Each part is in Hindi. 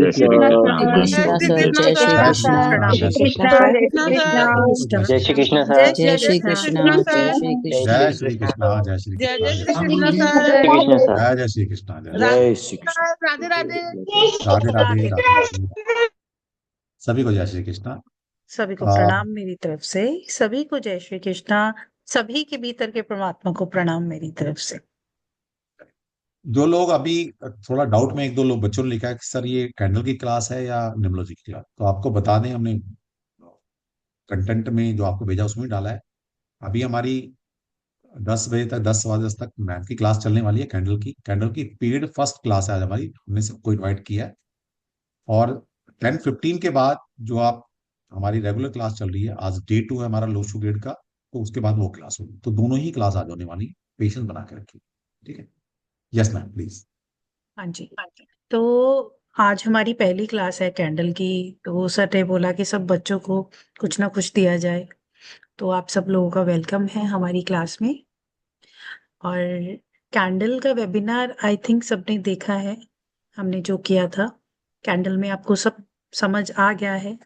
जय श्री कृष्ण कृष्ण। सर, जय जय श्री श्री कृष्ण कृष्ण, सर, जय श्री कृष्ण कृष्ण, सर, जय श्री कृष्ण जय सर। श्री जय कृष्ण, जय श्री जय कृष्ण, श्री कृष्ण, जय श्री जय कृष्ण, जय जय श्री श्री कृष्ण कृष्ण, सर। श्री कृष्ण सर। जय श्री कृष्ण, जय श्री रा- जय श्री कृष्ण। राधे राधे। राधे राधे राधे राधे राधे। सभी को जय श्री कृष्ण। सभी को आ, प्रणाम मेरी तरफ से, सभी को जय श्री कृष्णा, सभी के भीतर के परमात्मा को प्रणाम मेरी तरफ से। जो लोग अभी थोड़ा डाउट में, एक दो लोग बच्चों ने लिखा है कि सर ये कैंडल की क्लास है या निम्नोलॉजी की क्लास, तो आपको बता दें, हमने कंटेंट में जो आपको भेजा उसमें डाला है। अभी हमारी 10 बजे तक, 10 सवा 10 तक मैथ की क्लास चलने वाली है। कैंडल की पीरियड फर्स्ट क्लास है आज हमारी, हमने सबको इन्वाइट किया है। और 10:15 के बाद जो आप हमारी रेगुलर क्लास चल रही है, आज डे 2 है हमारा लोशू ग्रेड का, तो उसके बाद वो क्लास होगी। तो दोनों ही क्लास आज होने वाली, पेशेंस बना के रखिए। ठीक है। Yes ma'am please. हाँ जी। तो आज हमारी पहली क्लास है कैंडल की। तो सर ने बोला कि सब बच्चों को कुछ ना कुछ दिया जाए, तो आप सब लोगों का वेलकम है हमारी क्लास में। और कैंडल का वेबिनार आई थिंक सबने देखा है, हमने जो किया था कैंडल में, आपको सब समझ आ गया है।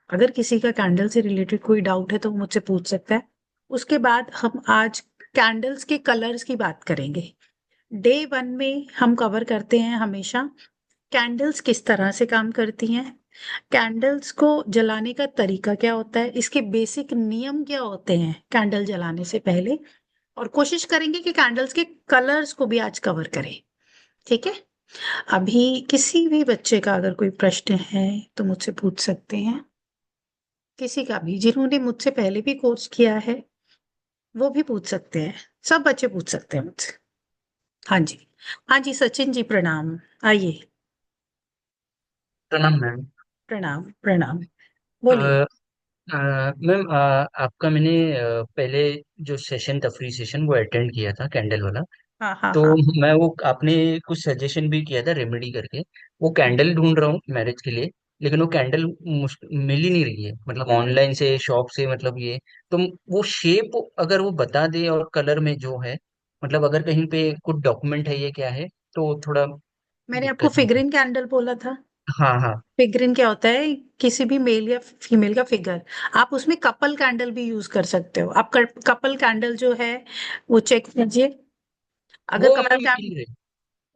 अगर किसी का कैंडल से रिलेटेड कोई डाउट है तो वो मुझसे पूछ सकता है। उसके बाद हम आज कैंडल्स के कलर्स की बात करेंगे। डे 1 में हम कवर करते हैं हमेशा कैंडल्स किस तरह से काम करती हैं, कैंडल्स को जलाने का तरीका क्या होता है, इसके बेसिक नियम क्या होते हैं कैंडल जलाने से पहले, और कोशिश करेंगे कि कैंडल्स के कलर्स को भी आज कवर करें। ठीक है। अभी किसी भी बच्चे का अगर कोई प्रश्न है तो मुझसे पूछ सकते हैं, किसी का भी, जिन्होंने मुझसे पहले भी कोर्स किया है वो भी पूछ सकते हैं, सब बच्चे पूछ सकते हैं मुझसे। हाँ जी, हाँ जी, सचिन जी प्रणाम, आइए। प्रणाम मैम। प्रणाम प्रणाम, अ, बोलिए। मैम, आपका मैंने पहले जो सेशन था, फ्री सेशन, वो अटेंड किया था कैंडल वाला। हाँ हाँ तो हाँ। मैं वो, आपने कुछ सजेशन भी किया था रेमेडी करके। वो कैंडल ढूंढ रहा हूँ मैरिज के लिए, लेकिन वो कैंडल मिल ही नहीं रही है, मतलब ऑनलाइन से, शॉप से, मतलब ये। तो वो शेप अगर वो बता दे, और कलर में जो है, मतलब अगर कहीं पे कुछ डॉक्यूमेंट है ये क्या है, तो थोड़ा मैंने आपको दिक्कत है। फिगरिन कैंडल बोला था। हाँ हाँ। फिगरिन क्या होता है, किसी भी मेल या फीमेल का फिगर। आप उसमें कपल कैंडल भी यूज कर सकते हो। आप कपल कैंडल जो है वो चेक कीजिए। अगर वो कपल मैम कैंडल,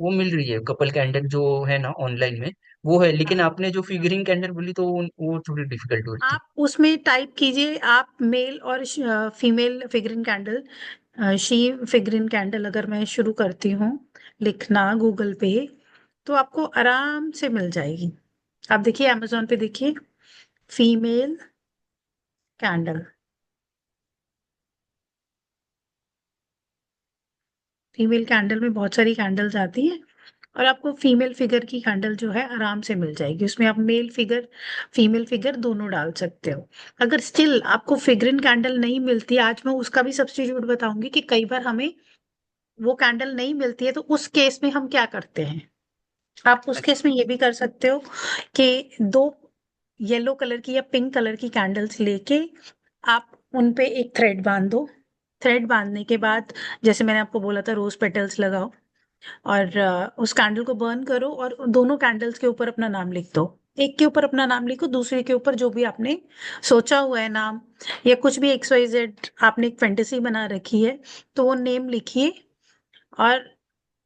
वो मिल रही है, कपल कैंडल जो है ना ऑनलाइन में, वो है। लेकिन आपने जो फिगरिंग कैंडल बोली, तो वो थोड़ी डिफिकल्ट हो रही थी। आप उसमें टाइप कीजिए, आप मेल और female figurine candle, she figurine candle अगर मैं शुरू करती हूँ लिखना गूगल पे, तो आपको आराम से मिल जाएगी। आप देखिए अमेजोन पे देखिए, फीमेल कैंडल, फीमेल कैंडल में बहुत सारी कैंडल्स आती हैं, और आपको फीमेल फिगर की कैंडल जो है आराम से मिल जाएगी। उसमें आप मेल फिगर फीमेल फिगर दोनों डाल सकते हो। अगर स्टिल आपको फिगरिन कैंडल नहीं मिलती, आज मैं उसका भी सब्स्टिट्यूट बताऊंगी कि कई बार हमें वो कैंडल नहीं मिलती है, तो उस केस में हम क्या करते हैं। आप उस केस में ये भी कर सकते हो कि दो येलो कलर की या पिंक कलर की कैंडल्स लेके आप उन पे एक थ्रेड बांध दो। थ्रेड बांधने के बाद, जैसे मैंने आपको बोला था, रोज पेटल्स लगाओ और उस कैंडल को बर्न करो, और दोनों कैंडल्स के ऊपर अपना नाम लिख दो। एक के ऊपर अपना नाम लिखो, दूसरे के ऊपर जो भी आपने सोचा हुआ है नाम, या कुछ भी XYZ आपने एक फैंटेसी बना रखी है, तो वो नेम लिखिए और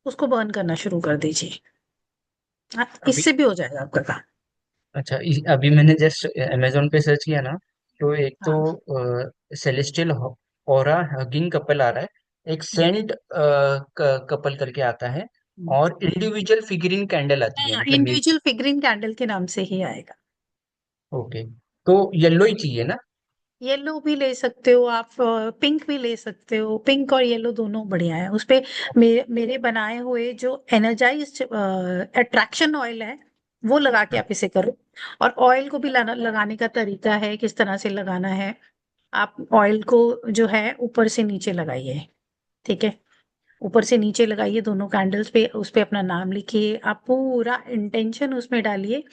उसको बर्न करना शुरू कर दीजिए। अभी इससे भी हो जाएगा आपका काम। अच्छा, अभी मैंने जस्ट अमेजोन पे सर्च किया ना, तो एक तो हाँ, सेलेस्टियल ऑरा हगिंग कपल आ रहा है, एक सेंट कपल करके आता है, और इंडिविजुअल फिगरिंग कैंडल आती है, मतलब मेल। इंडिविजुअल फिगरिंग कैंडल के नाम से ही आएगा। ओके, तो येलो ही चाहिए ना? येलो भी ले सकते हो आप, पिंक भी ले सकते हो। पिंक और येलो दोनों बढ़िया है। उस पे मेरे बनाए हुए जो एनर्जाइज अट्रैक्शन ऑयल है वो लगा के आप इसे करो। और ऑयल को भी लगाने का तरीका है, किस तरह से लगाना है। आप ऑयल को जो है ऊपर से नीचे लगाइए। ठीक है, ऊपर से नीचे लगाइए दोनों कैंडल्स पे, उस पे अपना नाम लिखिए, आप पूरा इंटेंशन उसमें डालिए।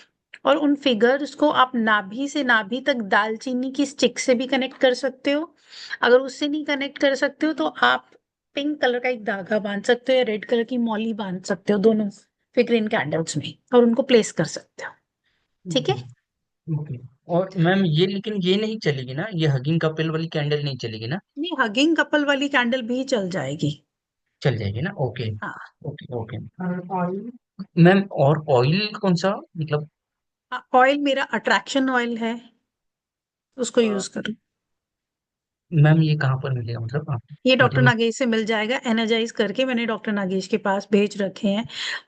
और उन फिगर्स को आप नाभि से नाभि तक दालचीनी की स्टिक से भी कनेक्ट कर सकते हो। अगर उससे नहीं कनेक्ट कर सकते हो तो आप पिंक कलर का एक धागा बांध सकते हो, या रेड कलर की मौली बांध सकते हो, दोनों फिगर इन कैंडल्स में, और उनको प्लेस कर सकते हो। ठीक है। ओके। और मैम ये लेकिन ये नहीं चलेगी ना, ये हगिंग कपल वाली कैंडल नहीं चलेगी ना? नहीं, हगिंग कपल वाली कैंडल भी चल जाएगी। चल जाएगी ना? ओके। हाँ। Okay okay. मैम और ऑयल कौन सा, मतलब? ऑयल मेरा अट्रैक्शन ऑयल है, उसको यूज करो। मैम ये कहाँ पर मिलेगा, मतलब ये डॉक्टर मतलब? नागेश से मिल जाएगा, एनर्जाइज करके मैंने डॉक्टर नागेश के पास भेज रखे हैं।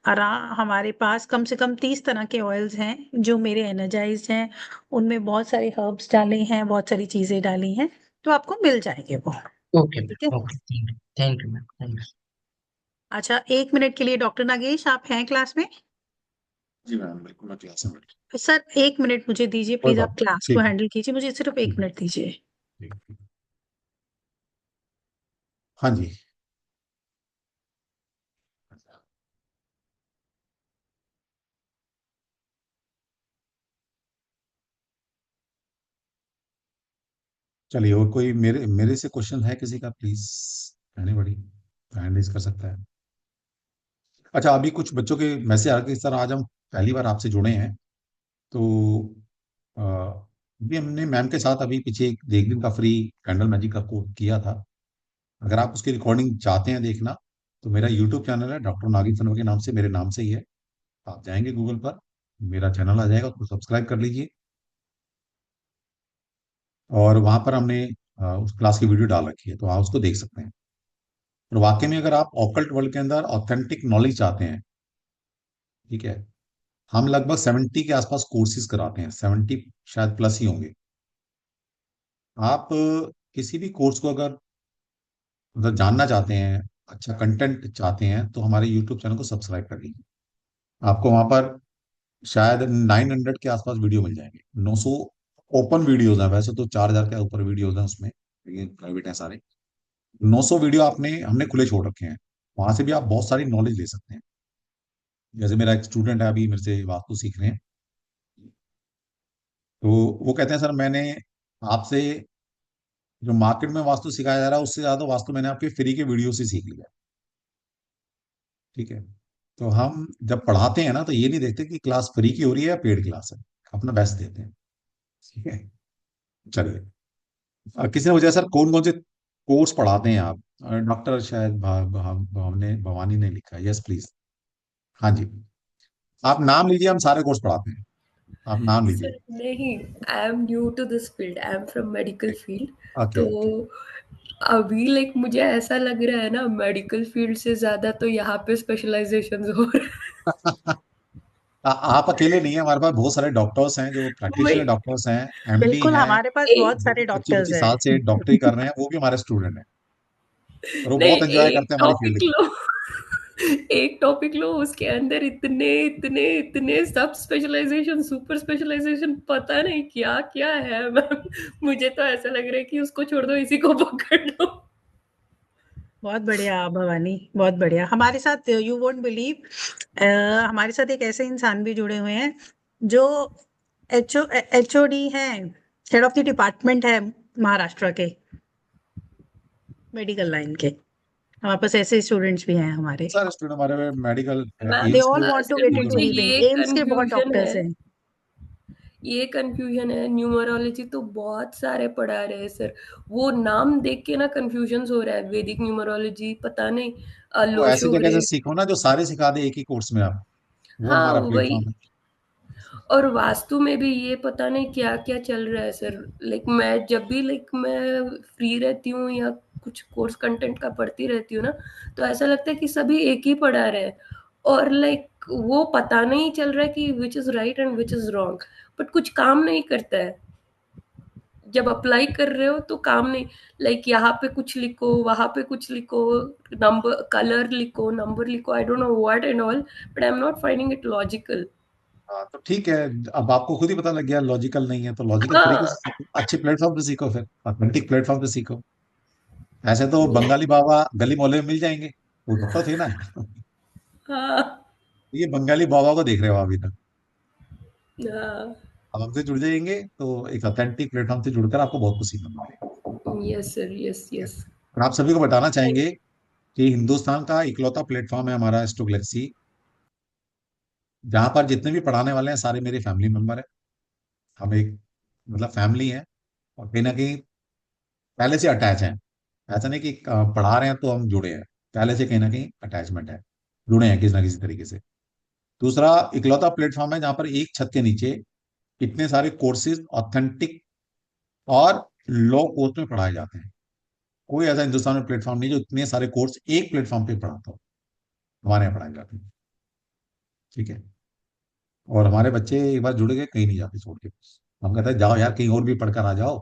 और हमारे पास कम से कम 30 तरह के ऑयल्स हैं जो मेरे एनर्जाइज हैं। उनमें बहुत सारे हर्ब्स डाले हैं, बहुत सारी चीजें डाली हैं, तो आपको मिल जाएंगे वो। ओके ठीक है। Ma'am, okay, thank you ma'am, thank you. अच्छा, 1 मिनट के लिए डॉक्टर नागेश आप हैं क्लास में? जी मैम, बिल्कुल मैं क्लास में बैठ। सर 1 मिनट मुझे दीजिए कोई प्लीज, आप बात नहीं। क्लास को ठीक है। हैंडल कीजिए, मुझे सिर्फ एक ठीक है। मिनट दीजिए। ठीक है। हाँ जी। चलिए, और कोई मेरे मेरे से क्वेश्चन है किसी का, प्लीज? एनीबॉडी हैंड रेज कर सकता है। अच्छा, अभी कुछ बच्चों के मैसेज आ रहे थे, सर आज हम पहली बार आपसे जुड़े हैं, तो अ, अभी हमने मैम के साथ अभी पीछे एक दिन का फ्री कैंडल मैजिक का कोर्स किया था। अगर आप उसकी रिकॉर्डिंग चाहते हैं देखना, तो मेरा यूट्यूब चैनल है डॉक्टर नागिन सनवर के नाम से, मेरे नाम से ही है। आप जाएंगे गूगल पर, मेरा चैनल आ जाएगा, उसको सब्सक्राइब कर लीजिए। और वहां पर हमने उस क्लास की वीडियो डाल रखी है, तो आप उसको देख सकते हैं। और वाकई में अगर आप ऑकल्ट वर्ल्ड के अंदर ऑथेंटिक नॉलेज चाहते हैं, ठीक है, हम लगभग 70 के आसपास कोर्सेज कराते हैं, 70 शायद प्लस ही होंगे। आप किसी भी कोर्स को अगर मतलब जानना चाहते हैं, अच्छा कंटेंट चाहते हैं, तो हमारे यूट्यूब चैनल को सब्सक्राइब कर लीजिए। आपको वहां पर शायद 900 के आसपास वीडियो मिल जाएंगे। 900 ओपन वीडियोज हैं, वैसे तो 4000 के ऊपर वीडियोज हैं उसमें, लेकिन प्राइवेट है सारे। 900 वीडियो आपने हमने खुले छोड़ रखे हैं, वहां से भी आप बहुत सारी नॉलेज ले सकते हैं। जैसे मेरा एक स्टूडेंट है, अभी मेरे से वास्तु सीख रहे हैं, तो वो कहते हैं सर मैंने आपसे जो मार्केट में वास्तु सिखाया जा रहा है उससे ज्यादा वास्तु मैंने आपके फ्री के वीडियो से सीख लिया। ठीक है। तो हम जब पढ़ाते हैं ना, तो ये नहीं देखते कि क्लास फ्री की हो रही है या पेड क्लास है, अपना बेस्ट देते हैं। ठीक है। चलिए, किसी ने पूछा सर कौन कौन से कोर्स पढ़ाते हैं आप? डॉक्टर शायद भवानी ने लिखा है, यस प्लीज। हाँ जी, आप नाम लीजिए, हम सारे कोर्स पढ़ाते हैं, आप नाम लीजिए। सर नहीं, I am new to this field, I am from medical field. Okay तो ओके। अभी लाइक मुझे ऐसा लग रहा है ना, मेडिकल फील्ड से ज्यादा तो यहाँ पे स्पेशलाइजेशन हो रहा आप अकेले नहीं है, हमारे पास बहुत सारे डॉक्टर्स हैं जो है। प्रैक्टिशनर वही डॉक्टर्स हैं, एमडी बिल्कुल, हैं, हमारे पास एक बहुत सारे 25 डॉक्टर्स 25 हैं। साल से डॉक्टरी कर रहे हैं, वो भी हमारे स्टूडेंट हैं। और वो नहीं, बहुत एंजॉय एक करते हैं हमारी फील्ड टॉपिक को। लो एक टॉपिक लो, उसके अंदर इतने इतने इतने सब स्पेशलाइजेशन, सुपर स्पेशलाइजेशन, पता नहीं क्या क्या है मैम। मुझे तो ऐसा लग रहा है कि उसको छोड़ दो, इसी को पकड़ लो। बहुत बढ़िया भवानी, बहुत बढ़िया। हमारे साथ यू वोंट बिलीव, हमारे साथ एक ऐसे इंसान भी जुड़े हुए हैं जो एचओडी हैं, हेड ऑफ द डिपार्टमेंट है महाराष्ट्र के, मेडिकल लाइन के। हमारे पास ऐसे स्टूडेंट्स भी हैं हमारे। सारे स्टूडेंट हमारे medical they ma'am, AIIMS all में want to sir get into मुझे हीलिंग, ये एम्स के बहुत कंफ्यूजन है, डॉक्टर्स हैं। न्यूमरोलॉजी तो बहुत सारे पढ़ा रहे हैं सर। वो नाम देख के ना कंफ्यूजन हो रहा है, वैदिक न्यूमरोलॉजी, पता नहीं, वो ऐसी लोशो जगह से ग्रेड। सीखो ना जो सारे सिखा दे एक ही कोर्स में आप, वो हाँ हमारा वही। प्लेटफॉर्म है। और वास्तु में भी ये पता नहीं क्या क्या चल रहा है सर। लाइक मैं जब भी लाइक मैं फ्री रहती हूँ या कुछ कोर्स कंटेंट का पढ़ती रहती हूँ ना, तो ऐसा लगता है कि सभी एक ही पढ़ा रहे हैं। और लाइक वो पता नहीं चल रहा है कि which is right and which is wrong, but कुछ काम नहीं करता है। जब अप्लाई कर रहे हो तो काम नहीं, लाइक यहाँ पे कुछ लिखो, वहां पे कुछ लिखो, नंबर कलर लिखो, नंबर लिखो, I don't know what and all, but I am not finding it logical. हाँ तो ठीक है, अब आपको खुद ही पता लग गया लॉजिकल नहीं है, तो लॉजिकल तरीके से हाँ। सीखो, अच्छे प्लेटफॉर्म पे सीखो, फिर ऑथेंटिक प्लेटफॉर्म पे सीखो। ऐसे तो बंगाली बाबा गली मोहल्ले में मिल जाएंगे, वो डॉक्टर थे ना। हाँ। ये बंगाली बाबा को देख रहे हो अभी तक। हाँ। अब हमसे जुड़ जाएंगे तो एक ऑथेंटिक प्लेटफॉर्म से जुड़कर आपको बहुत कुछ सीखना मिलेगा। यस सर, यस ठीक है? यस। और आप सभी को बताना थैंक चाहेंगे कि हिंदुस्तान का इकलौता प्लेटफॉर्म है हमारा एस्ट्रो गैलेक्सी, जहां पर जितने भी पढ़ाने वाले हैं सारे मेरे फैमिली मेंबर हैं। हम एक मतलब फैमिली है, और कहीं ना कहीं पहले से अटैच हैं। ऐसा नहीं कि पढ़ा रहे हैं तो हम जुड़े हैं, पहले से कहीं ना कहीं अटैचमेंट है, जुड़े हैं किसी ना किसी तरीके से। दूसरा, इकलौता प्लेटफॉर्म है जहां पर एक छत के नीचे इतने सारे कोर्सेज ऑथेंटिक और लो कॉस्ट में पढ़ाए जाते हैं। कोई ऐसा हिंदुस्तान में प्लेटफॉर्म नहीं जो इतने सारे कोर्स एक प्लेटफॉर्म पे पढ़ाता हो। हमारे यहाँ पढ़ाए जाते हैं। ठीक है। और हमारे बच्चे एक बार जुड़ गए, कहीं नहीं जाते छोड़ के। हम कहते हैं जाओ यार कहीं और भी पढ़कर आ जाओ।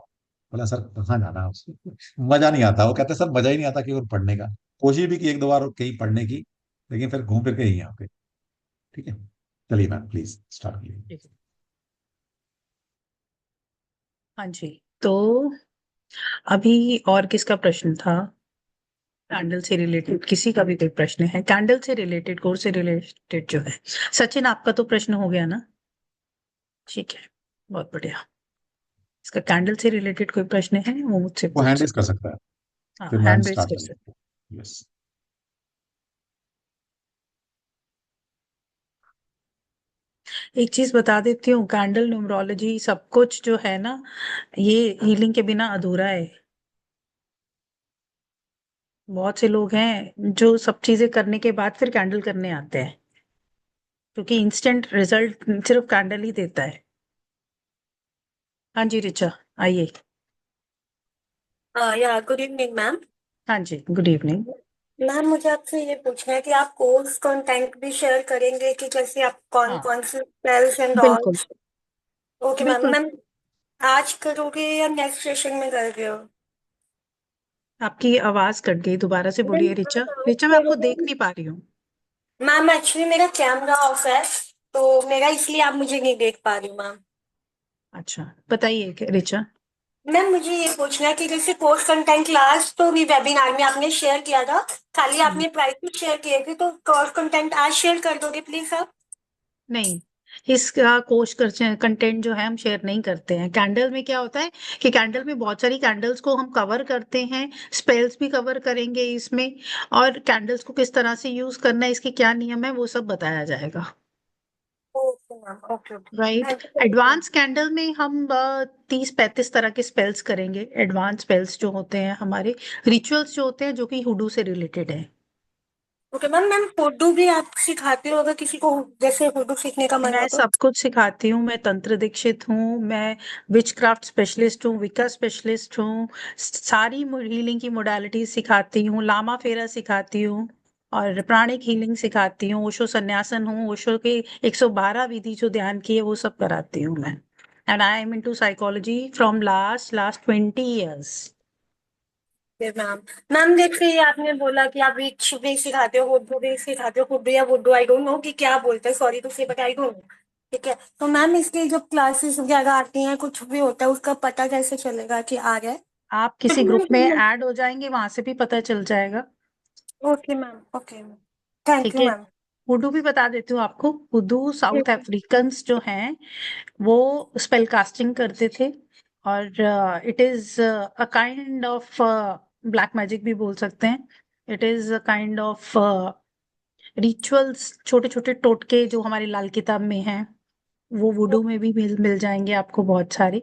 बोला सर कहाँ जाना है उसको मजा नहीं आता। वो कहते सर मजा ही नहीं आता कहीं और पढ़ने का। कोशिश भी की एक दो बार कहीं पढ़ने की, लेकिन फिर घूम फिर के यहीं आते। ठीक है। चलिए मैम प्लीज स्टार्ट कीजिए। ठीक है। हाँ जी, तो अभी और किसका प्रश्न था? कैंडल से रिलेटेड किसी का भी कोई प्रश्न है? कैंडल से रिलेटेड, कोर्स से रिलेटेड जो है। सचिन, आपका तो प्रश्न हो गया ना? ठीक है, बहुत बढ़िया। इसका कैंडल से रिलेटेड कोई प्रश्न है वो मुझसे वो पूछ हैंड रेज कर सकते सकता है, हैं। फिर हाँ, मैम हैंड रेस स्टार्ट कर सकते करिए। यस। हैं। एक चीज बता देती हूँ, कैंडल न्यूमरोलॉजी सब कुछ जो है ना, ये हीलिंग के बिना अधूरा है। बहुत से लोग हैं जो सब चीजें करने के बाद फिर कैंडल करने आते हैं, क्योंकि इंस्टेंट रिजल्ट सिर्फ कैंडल ही देता है। हाँ जी रिचा, आइए। या गुड इवनिंग मैम। हाँ जी, गुड इवनिंग। मैम मुझे आपसे ये पूछना है कि आप कोर्स कंटेंट भी शेयर करेंगे कि जैसे आप कौन हाँ, कौन से स्पेल्स एंड ऑल। बिल्कुल ओके मैम। बिल्कुल। मैम आज करोगे या नेक्स्ट सेशन में कर रहे हो? आपकी आवाज कट गई, दोबारा से मैम बोलिए रिचा। आज रिचा, मैं आपको देख करोगे? नहीं पा रही हूँ। मैम एक्चुअली मेरा कैमरा ऑफ है, तो मेरा इसलिए आप मुझे नहीं देख पा रही मैम। अच्छा, बताइए रिचा। मैम मुझे ये पूछना है कि जैसे कोर्स कंटेंट लास्ट तो भी वेबिनार में आपने शेयर किया था, खाली हम्म, आपने प्राइस शेयर किए थे, तो कोर्स कंटेंट आज शेयर कर दोगे प्लीज आप? नहीं, इसका कोर्स कंटेंट जो है हम शेयर नहीं करते हैं। कैंडल में क्या होता है कि कैंडल में बहुत सारी कैंडल्स को हम कवर करते हैं, स्पेल्स भी कवर करेंगे इसमें, और कैंडल्स को किस तरह से यूज करना है, इसके क्या नियम है, वो सब बताया जाएगा। Okay ma'am, okay okay. Right. Advance candle में हम 30-35 तरह के स्पेल्स करेंगे। एडवांस स्पेल्स जो होते हैं हमारे, रिचुअल्स जो होते हैं जो कि हुडू से रिलेटेड है। Okay ma'am. मैम हुडू भी आप सिखाते हो अगर किसी को जैसे हुडू सीखने का मन मैं हो तो? सब कुछ सिखाती हूँ। मैं तंत्र दीक्षित हूँ, मैं विच क्राफ्ट स्पेशलिस्ट हूँ, विका स्पेशलिस्ट हूँ, सारी हीलिंग की मोडालिटी सिखाती हूँ, लामा फेरा सिखाती हूँ, और प्राणिक हीलिंग सिखाती हूँ, ओशो संन्यासन हूँ, ओशो के 112 विधि जो ध्यान की है वो सब कराती हूँ मैं। And I am into psychology from last 20 years। फिर मैम, मैम देखिए ये आपने बोला कि आप विच भी सिखाते हो, हुडू भी सिखाते हो, हुडू या वुडू आई डोंट नो कि क्या बोलते हैं, सॉरी टू से बट आई डोंट नो। ठीक है, तो मैम इसकी जब क्लासेस वगैरह आती हैं कुछ भी होता है उसका पता कैसे चलेगा कि आ गया है? आप किसी ग्रुप में ऐड हो जाएंगे, वहां से भी पता चल जाएगा। Okay ma'am, okay ma'am, thank ठीक यू है। मैम। हुडू भी बता देती हूँ आपको। हुडू साउथ अफ्रीकन्स जो हैं वो स्पेल कास्टिंग करते थे, और it is a kind of black magic भी बोल सकते हैं। It is a kind of rituals, छोटे छोटे टोटके जो हमारी लाल किताब में हैं, वो वुडू में भी मिल जाएंगे आपको बहुत सारे।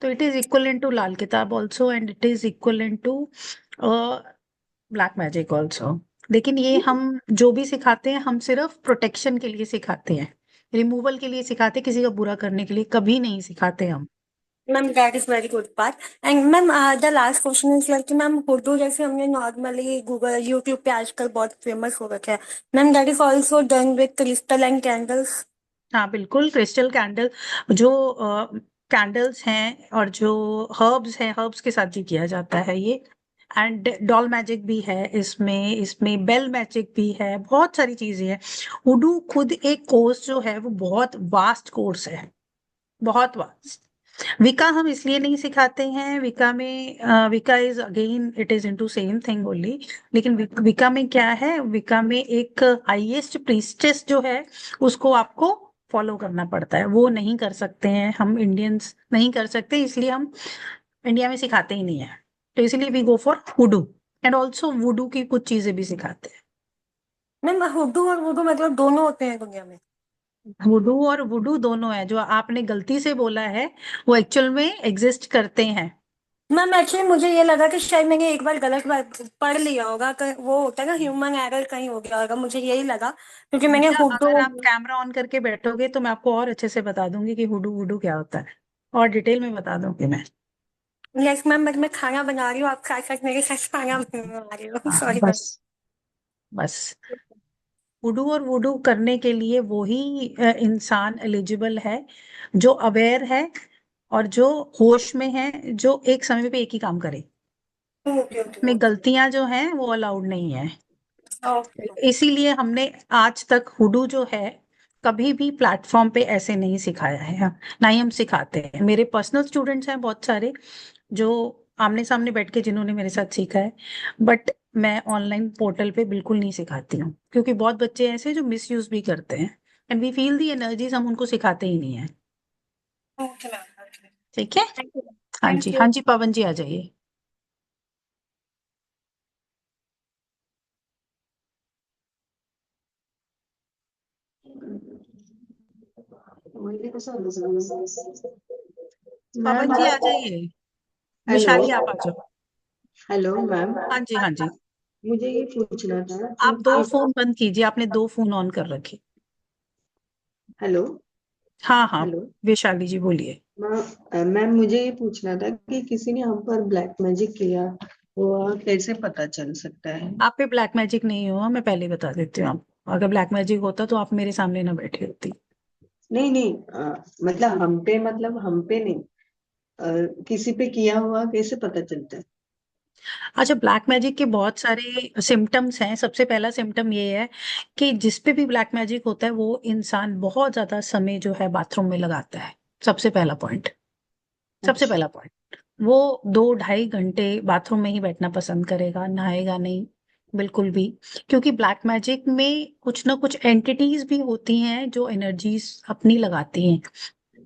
तो it is equal to Lal Kitab also, and it is equal to black magic also. लेकिन ये हम जो भी सिखाते हैं हम सिर्फ प्रोटेक्शन के लिए सिखाते हैं, रिमूवल के लिए सिखाते हैं, किसी का बुरा करने के लिए कभी नहीं सिखाते हम। Ma'am that is very good part. And ma'am the last question is like कि मैम हुडू जैसे हमने नॉर्मली गूगल यूट्यूब पे आजकल बहुत फेमस हो रखा है, ma'am that is also done with crystal and candles? हाँ बिल्कुल, क्रिस्टल कैंडल जो कैंडल्स हैं और जो हर्ब्स हैं, हर्ब्स के साथ भी किया जाता है ये। एंड डॉल मैजिक भी है इसमें, इसमें बेल मैजिक भी है, बहुत सारी चीजें हैं। वुडू खुद एक कोर्स जो है वो बहुत वास्ट कोर्स है, बहुत वास्ट। विका हम इसलिए नहीं सिखाते हैं, विका में विका is again it is into same thing only. लेकिन विका में क्या है, विका में एक हाईएस्ट प्रीस्टेस जो है उसको आपको फॉलो करना पड़ता है, वो नहीं कर सकते हैं हम इंडियंस, नहीं कर सकते, इसलिए हम इंडिया में सिखाते ही नहीं है। तो इसलिए we go for voodoo, and also voodoo की कुछ चीजें भी सिखाते हैं। मैम हुडू और वुडू मतलब दोनों होते हैं दुनिया में? वुडू और वुडू दोनों है, जो आपने गलती से बोला है वो एक्चुअल में एग्जिस्ट करते हैं। मैम एक्चुअली मुझे ये लगा कि शायद मैंने एक बार गलत बात पढ़ लिया होगा, वो होता है ना ह्यूमन एरर, कहीं हो गया होगा, मुझे यही लगा क्योंकि मैंने बेटा हुड्डू। अगर आप कैमरा ऑन करके बैठोगे तो मैं आपको और अच्छे से बता दूंगी कि हुडू वुडू क्या होता है, और डिटेल में बता दूंगी मैं। यस मैम, बट मैं खाना बना रही हूँ, आप साथ साथ मेरे साथ खाना बना रही हो, हाँ सॉरी मैम। बस बस वुडू और वुडू करने के लिए वो ही इंसान एलिजिबल है जो अवेयर है और जो होश में है, जो एक समय पे एक ही काम करे। ओके ओके में ओके गलतियां जो हैं वो अलाउड नहीं है। ओके। इसीलिए हमने आज तक हुडू जो है कभी भी प्लेटफॉर्म पे ऐसे नहीं सिखाया है, ना ही हम सिखाते हैं। मेरे पर्सनल स्टूडेंट्स हैं बहुत सारे जो आमने सामने बैठ के जिन्होंने मेरे साथ सीखा है, बट मैं ऑनलाइन पोर्टल पे बिल्कुल नहीं सिखाती हूँ, क्योंकि बहुत बच्चे ऐसे हैं जो मिस यूज भी करते हैं, and we feel the energies, हम उनको सिखाते ही नहीं है। Okay ma'am, okay. ठीक है। Thank you. हाँ थैंक जी, यू। हाँ जी, पवन जी आ जाइए। मैम। पवन जी आ जाइए। हेलो। विशाली आप आ जाओ। Hello ma'am. हाँ जी, हाँ जी। मुझे ये पूछना था कि आप दो आप। फोन बंद कीजिए, आपने दो फोन ऑन कर रखे। हेलो। हाँ हाँ, हेलो वैशाली जी बोलिए। मैम, मुझे ये पूछना था कि किसी ने हम पर ब्लैक मैजिक किया, वो कैसे पता चल सकता है? आप पे ब्लैक मैजिक नहीं हुआ, मैं पहले बता देती हूँ आपको। अगर ब्लैक मैजिक होता तो आप मेरे सामने ना बैठी होती। नहीं नहीं, मतलब हम पे नहीं, किसी पे किया हुआ कैसे पता चलता है? अच्छा, ब्लैक मैजिक के बहुत सारे सिम्टम्स हैं। सबसे पहला सिम्टम ये है कि जिस पे भी ब्लैक मैजिक होता है वो इंसान बहुत ज्यादा समय जो है बाथरूम में लगाता है। सबसे पहला पॉइंट, सबसे अच्छा। पहला पॉइंट, वो 2-2.5 घंटे बाथरूम में ही बैठना पसंद करेगा, नहाएगा नहीं बिल्कुल भी। क्योंकि ब्लैक मैजिक में कुछ ना कुछ एंटिटीज भी होती हैं जो एनर्जीज अपनी लगाती हैं।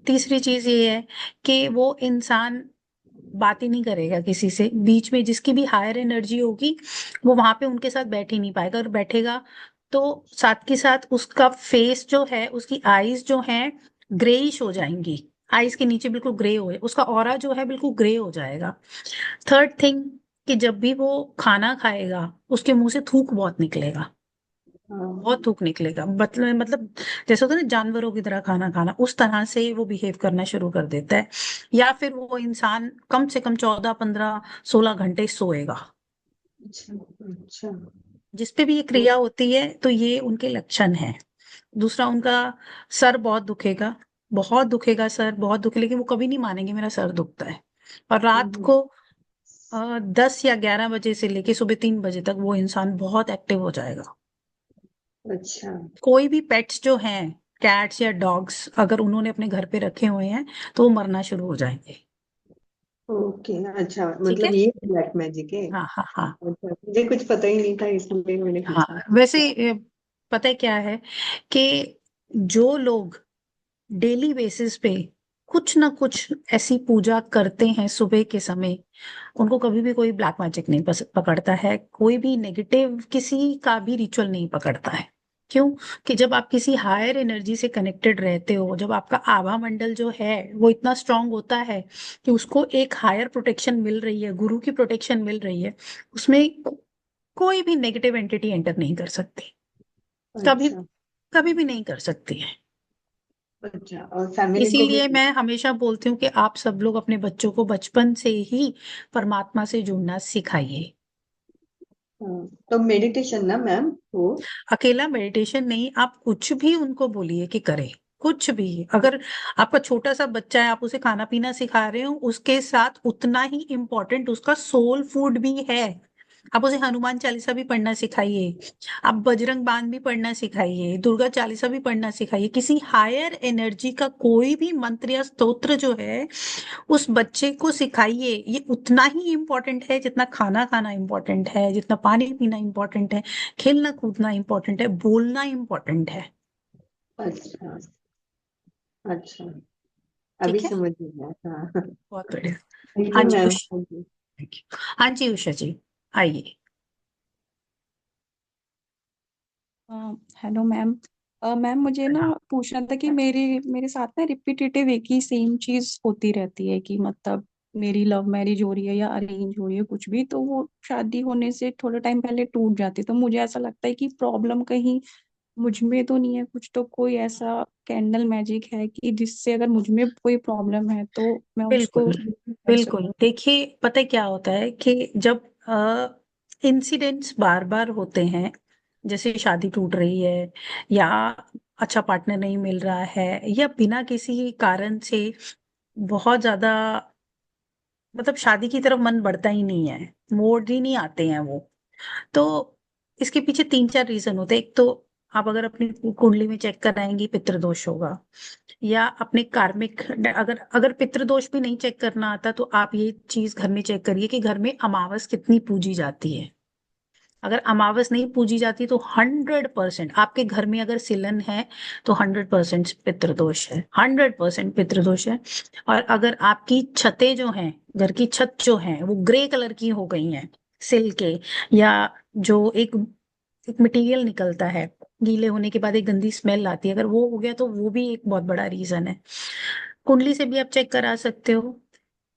तीसरी चीज ये है कि वो इंसान बात ही नहीं करेगा किसी से, बीच में जिसकी भी हायर एनर्जी होगी वो वहां पे उनके साथ बैठ ही नहीं पाएगा, और बैठेगा तो साथ के साथ उसका फेस जो है, उसकी आईज जो है ग्रेइश हो जाएंगी। आईज के नीचे बिल्कुल ग्रे हो जाए, उसका ऑरा जो है बिल्कुल ग्रे हो जाएगा। थर्ड थिंग, कि जब भी वो खाना खाएगा उसके मुंह से थूक बहुत निकलेगा, हाँ। बहुत थूक निकलेगा। मतलब जैसे होता है ना जानवरों की तरह खाना खाना, उस तरह से वो बिहेव करना शुरू कर देता है। या फिर वो इंसान कम से कम 14-15-16 घंटे सोएगा। अच्छा। अच्छा। जिस पे भी ये तो क्रिया होती है तो ये उनके लक्षण हैं। दूसरा, उनका सर बहुत दुखेगा, बहुत दुखेगा सर, बहुत दुखे, लेकिन वो कभी नहीं मानेंगे मेरा सर दुखता है। और रात हम्म, को 10 या 11 बजे से लेके सुबह 3 बजे तक वो इंसान बहुत एक्टिव हो जाएगा। अच्छा। कोई भी पेट्स जो हैं, कैट्स या डॉग्स, अगर उन्होंने अपने घर पे रखे हुए हैं तो वो मरना शुरू हो जाएंगे। ओके। अच्छा, ठीक है। मतलब ये ब्लैक मैजिक है? हाँ हाँ हाँ। अच्छा, मुझे कुछ पता ही नहीं था इसलिए मैंने हाँ पूछा। वैसे पता है क्या है कि जो लोग डेली बेसिस पे कुछ ना कुछ ऐसी पूजा करते हैं सुबह के समय, उनको कभी भी कोई ब्लैक मैजिक नहीं पकड़ता है, कोई भी नेगेटिव किसी का भी रिचुअल नहीं पकड़ता है। क्यों? कि जब आप किसी हायर एनर्जी से कनेक्टेड रहते हो, जब आपका आभा मंडल जो है वो इतना स्ट्रांग होता है कि उसको एक हायर प्रोटेक्शन मिल रही है, गुरु की प्रोटेक्शन मिल रही है, उसमें कोई भी नेगेटिव एंटिटी एंटर नहीं कर सकती। कभी, अच्छा। कभी भी नहीं कर सकती है। अच्छा, और फैमिली को भी? इसीलिए मैं हमेशा बोलती हूँ कि आप सब लोग अपने बच्चों को बचपन से ही परमात्मा से जुड़ना सिखाइए। हाँ, तो मेडिटेशन ना मैम वो? अकेला मेडिटेशन नहीं, आप कुछ भी उनको बोलिए कि करे, कुछ भी। अगर आपका छोटा सा बच्चा है, आप उसे खाना पीना सिखा रहे हो, उसके साथ उतना ही इम्पोर्टेंट उसका सोल फूड भी है। आप उसे हनुमान चालीसा भी पढ़ना सिखाइए, आप बजरंग बाण भी पढ़ना सिखाइए, दुर्गा चालीसा भी पढ़ना सिखाइए। किसी हायर एनर्जी का कोई भी मंत्र या स्तोत्र जो है उस बच्चे को सिखाइए। ये उतना ही इम्पोर्टेंट है जितना खाना खाना इम्पोर्टेंट है, जितना पानी पीना इम्पोर्टेंट है, खेलना कूदना इम्पोर्टेंट है, बोलना इम्पोर्टेंट है। अच्छा। अच्छा, अभी ठीक है। समझ में आया। हाँ। बहुत बढ़िया। थैंक हाँ यू जी ma'am, Usha. Thank you. Thank you। हाँ जी उषा जी, आइए। Hello ma'am. मैम मुझे ना पूछना था कि मेरे मेरे साथ ना रिपीटेटिव एक ही सेम चीज होती रहती है, कि मतलब मेरी लव मैरिज हो रही है या अरेंज हो रही है कुछ भी, तो वो शादी होने से थोड़ा टाइम पहले टूट जाती है। तो मुझे ऐसा लगता है कि प्रॉब्लम कहीं मुझ में तो नहीं है कुछ, तो कोई ऐसा कैंडल मैजिक है कि जिससे अगर मुझ में कोई प्रॉब्लम है तो मैं उसको बिल्कुल कर बिल्कुल। सकूं। देखिए, पता है क्या होता है कि जब इंसिडेंट्स बार बार होते हैं, जैसे शादी टूट रही है, या अच्छा पार्टनर नहीं मिल रहा है, या बिना किसी कारण से बहुत ज्यादा, मतलब शादी की तरफ मन बढ़ता ही नहीं है, मोड ही नहीं आते हैं वो, तो इसके पीछे तीन चार रीजन होते हैं। एक तो आप अगर अपनी कुंडली में चेक कराएंगी, पितृदोष होगा, या अपने कार्मिक, अगर अगर पितृदोष भी नहीं चेक करना आता तो आप ये चीज घर में चेक करिए कि घर में अमावस कितनी पूजी जाती है। अगर अमावस नहीं पूजी जाती तो 100%, आपके घर में अगर सिलन है तो 100% पितृदोष है, 100% पितृदोष है। और अगर आपकी छतें जो हैं, घर की छत जो है वो ग्रे कलर की हो गई हैं, सिल के, या जो एक मटेरियल निकलता है, गीले होने के बाद एक गंदी स्मेल आती है, अगर वो हो गया तो वो भी एक बहुत बड़ा रीजन है। कुंडली से भी आप चेक करा सकते हो।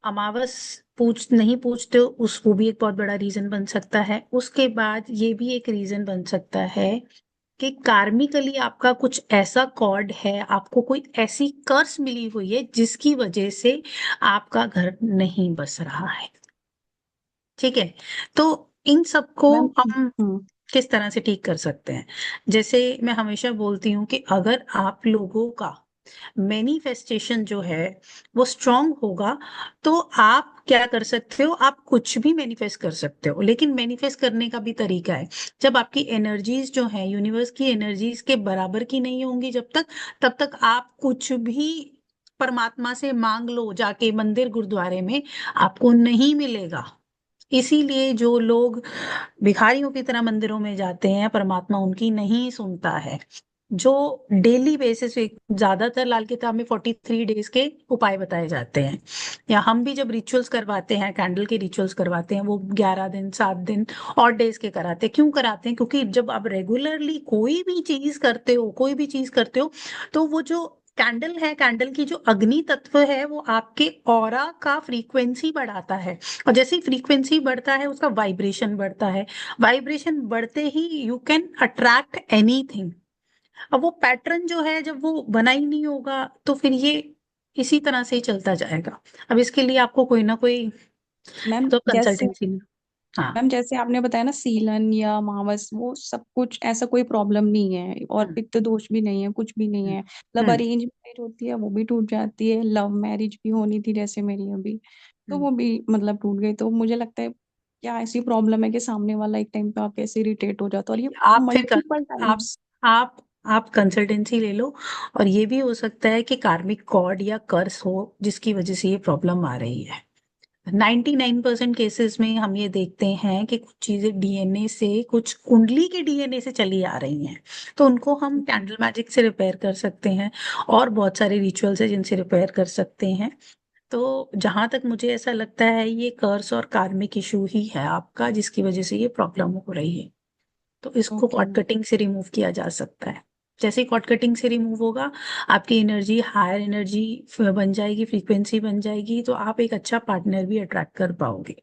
अमावस पूछ नहीं पूछते हो उस, वो भी एक बहुत बड़ा रीजन बन सकता है। उसके बाद ये भी एक रीजन बन सकता है कि कार्मिकली आपका कुछ ऐसा कॉर्ड है, आपको कोई ऐसी कर्स मिली हुई है जिसकी वजह से आपका घर नहीं बस रहा है। ठीक है, तो इन सबको मैम हम किस तरह से ठीक कर सकते हैं? जैसे मैं हमेशा बोलती हूँ कि अगर आप लोगों का मैनिफेस्टेशन जो है वो स्ट्रांग होगा, तो आप क्या कर सकते हो, आप कुछ भी मैनिफेस्ट कर सकते हो। लेकिन मैनिफेस्ट करने का भी तरीका है। जब आपकी एनर्जीज जो है यूनिवर्स की एनर्जीज के बराबर की नहीं होंगी जब तक, तब तक आप कुछ भी परमात्मा से मांग लो जाके मंदिर गुरुद्वारे में, आपको नहीं मिलेगा। इसीलिए जो लोग भिखारियों की तरह मंदिरों में जाते हैं, परमात्मा उनकी नहीं सुनता है। जो डेली बेसिस पे, ज्यादातर लाल किताब में 43 डेज के उपाय बताए जाते हैं, या हम भी जब रिचुअल्स करवाते हैं, कैंडल के रिचुअल्स करवाते हैं, वो 11 दिन 7 दिन और डेज के कराते हैं। क्यों कराते हैं? क्योंकि जब आप रेगुलरली कोई भी चीज करते हो, कोई भी चीज करते हो, तो वो जो कैंडल है, कैंडल की जो अग्नि तत्व है, वो आपके ऑरा का फ्रीक्वेंसी बढ़ाता है। और जैसे ही फ्रीक्वेंसी बढ़ता है उसका वाइब्रेशन बढ़ता है। वाइब्रेशन बढ़ते ही यू कैन अट्रैक्ट एनीथिंग। अब वो पैटर्न जो है जब वो बना ही नहीं होगा तो फिर ये इसी तरह से ही चलता जाएगा। अब इसके लिए आपको कोई ना कोई मैम तो जैसे कंसल्टेंसी। हाँ। मैम जैसे आपने बताया ना, सीलन या मावस वो सब कुछ ऐसा कोई प्रॉब्लम नहीं है, और हम्म पित्त दोष भी नहीं है, कुछ भी नहीं हम्म है। मतलब हम्म अरेंज मैरिज होती है वो भी टूट जाती है, लव मैरिज भी होनी थी जैसे मेरी अभी, तो हम्म। वो भी मतलब टूट गई। तो मुझे लगता है क्या ऐसी प्रॉब्लम है कि सामने वाला एक टाइम पे आप कैसे इरिटेट हो जाता है, और ये आप फिर मल्टीपल आप टाइम्स। आप आप कंसल्टेंसी ले लो। और ये भी हो सकता है कि कार्मिक कॉर्ड या कर्स हो जिसकी वजह से ये प्रॉब्लम आ रही है। 99% केसेस में हम ये देखते हैं कि कुछ चीजें डीएनए से, कुछ कुंडली के डीएनए से चली आ रही हैं, तो उनको हम कैंडल मैजिक से रिपेयर कर सकते हैं। और बहुत सारे रिचुअल्स हैं जिनसे रिपेयर कर सकते हैं। तो जहां तक मुझे ऐसा लगता है ये कर्स और कार्मिक इशू ही है आपका, जिसकी वजह से ये प्रॉब्लम हो रही है। तो इसको ओके कॉर्ड कटिंग से रिमूव किया जा सकता है। जैसे ही कॉर्ड कटिंग से रिमूव होगा, आपकी एनर्जी हायर एनर्जी बन जाएगी, फ्रीक्वेंसी बन जाएगी, तो आप एक अच्छा पार्टनर भी अट्रैक्ट कर पाओगे। तो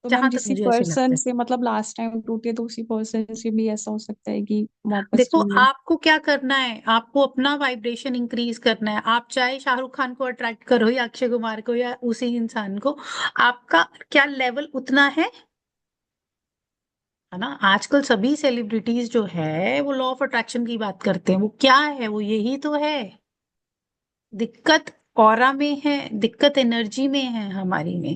मैम जहां तक जिसी मुझे ऐसे लगता पर्सन है। से मतलब लास्ट टाइम टूटे, तो उसी पर्सन से भी ऐसा हो सकता है कि वापस देखो, टूटे। आपको क्या करना है, आपको अपना वाइब्रेशन इंक्रीज करना है। आप चाहे शाहरुख खान को अट्रैक्ट करो या अक्षय कुमार को या उसी इंसान को, आपका क्या लेवल उतना है ना। आजकल सभी सेलिब्रिटीज जो है वो लॉ ऑफ अट्रैक्शन की बात करते हैं। वो क्या है? वो यही तो है। दिक्कत ऑरा में है, दिक्कत एनर्जी में है हमारी में।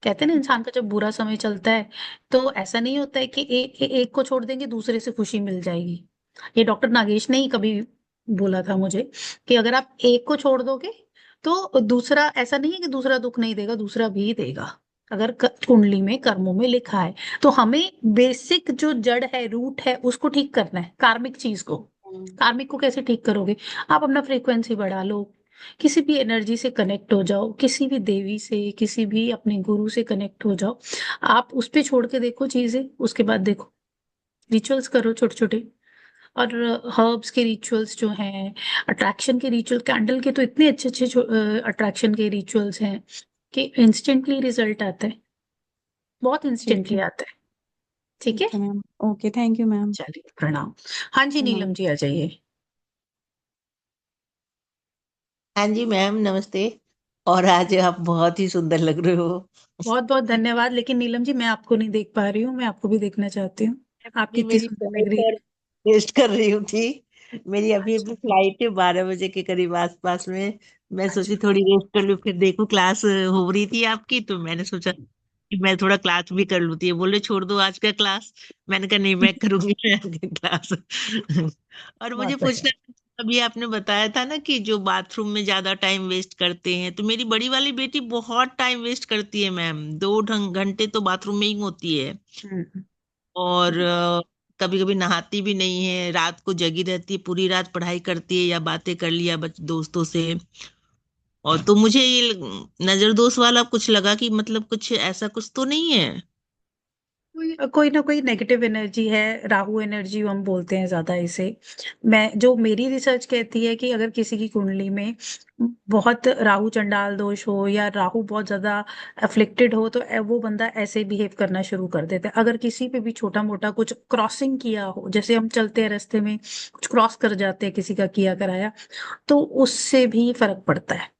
कहते हैं ना, इंसान का जब बुरा समय चलता है तो ऐसा नहीं होता है कि एक को छोड़ देंगे दूसरे से खुशी मिल जाएगी। ये डॉक्टर नागेश ने ही कभी बोला था मुझे कि अगर आप एक को छोड़ दोगे तो दूसरा, ऐसा नहीं है कि दूसरा दुख नहीं देगा, दूसरा भी देगा। अगर कुंडली में कर्मों में लिखा है तो हमें बेसिक जो जड़ है, रूट है, उसको ठीक करना है, कार्मिक चीज को। कार्मिक को कैसे ठीक करोगे? आप अपना फ्रीक्वेंसी बढ़ा लो, किसी भी एनर्जी से कनेक्ट हो जाओ, किसी भी देवी से, किसी भी अपने गुरु से कनेक्ट हो जाओ। आप उस पे छोड़ के देखो चीजें, उसके बाद देखो, रिचुअल्स करो छोटे छोटे। और हर्ब्स के रिचुअल्स जो हैं, अट्रैक्शन के रिचुअल, कैंडल के तो इतने अच्छे अच्छे अट्रैक्शन के रिचुअल्स हैं कि इंस्टेंटली रिजल्ट आता है, बहुत ठीक इंस्टेंटली है। आता है। ठीक है, ठीक है ma'am. Okay, thank you ma'am. चलिए प्रणाम। हाँ जी, प्रणाम। नीलम जी आ जाइए। हाँ जी मैम, नमस्ते। और आज आप बहुत ही सुंदर लग रहे हो। बहुत बहुत धन्यवाद, लेकिन नीलम जी मैं आपको नहीं देख पा रही हूँ, मैं आपको भी देखना चाहती हूँ। आप जी कितनी मेरी सुंदर लग फ्लाइट रही है। पर वेस्ट कर रही हूँ थी। मेरी अभी अच्छा। अभी फ्लाइट है 12 बजे के करीब आसपास में। मैं अच्छा। सोची थोड़ी रेस्ट कर लूँ, फिर देखो क्लास हो रही थी आपकी, तो मैंने सोचा कि मैं थोड़ा क्लास भी कर लूँ। तो ये बोले छोड़ दो आज का क्लास। मैंने कहा नहीं, मैं करूंगी मैं आज का क्लास। और मुझे बहुत बढ़िया। पूछना था, अभी आपने बताया था ना कि जो बाथरूम में ज्यादा टाइम वेस्ट करते हैं, तो मेरी बड़ी वाली बेटी बहुत टाइम वेस्ट करती है मैम। 2 घंटे तो बाथरूम में ही होती है। हम्म। और कभी कभी नहाती भी नहीं है, रात को जगी रहती है, पूरी रात पढ़ाई करती है या बातें कर लिया दोस्तों से। और तो मुझे ये नजर दोष वाला कुछ लगा कि मतलब कुछ ऐसा कुछ तो नहीं है। कोई कोई ना कोई नेगेटिव एनर्जी है, राहु एनर्जी हम बोलते हैं ज्यादा इसे। मैं जो मेरी रिसर्च कहती है कि अगर किसी की कुंडली में बहुत राहु चंडाल दोष हो या राहु बहुत ज्यादा अफ्लिक्टेड हो, तो वो बंदा ऐसे बिहेव करना शुरू कर देता है। अगर किसी पे भी छोटा मोटा कुछ क्रॉसिंग किया हो, जैसे हम चलते हैं रास्ते में कुछ क्रॉस कर जाते हैं किसी का किया कराया, तो उससे भी फर्क पड़ता है।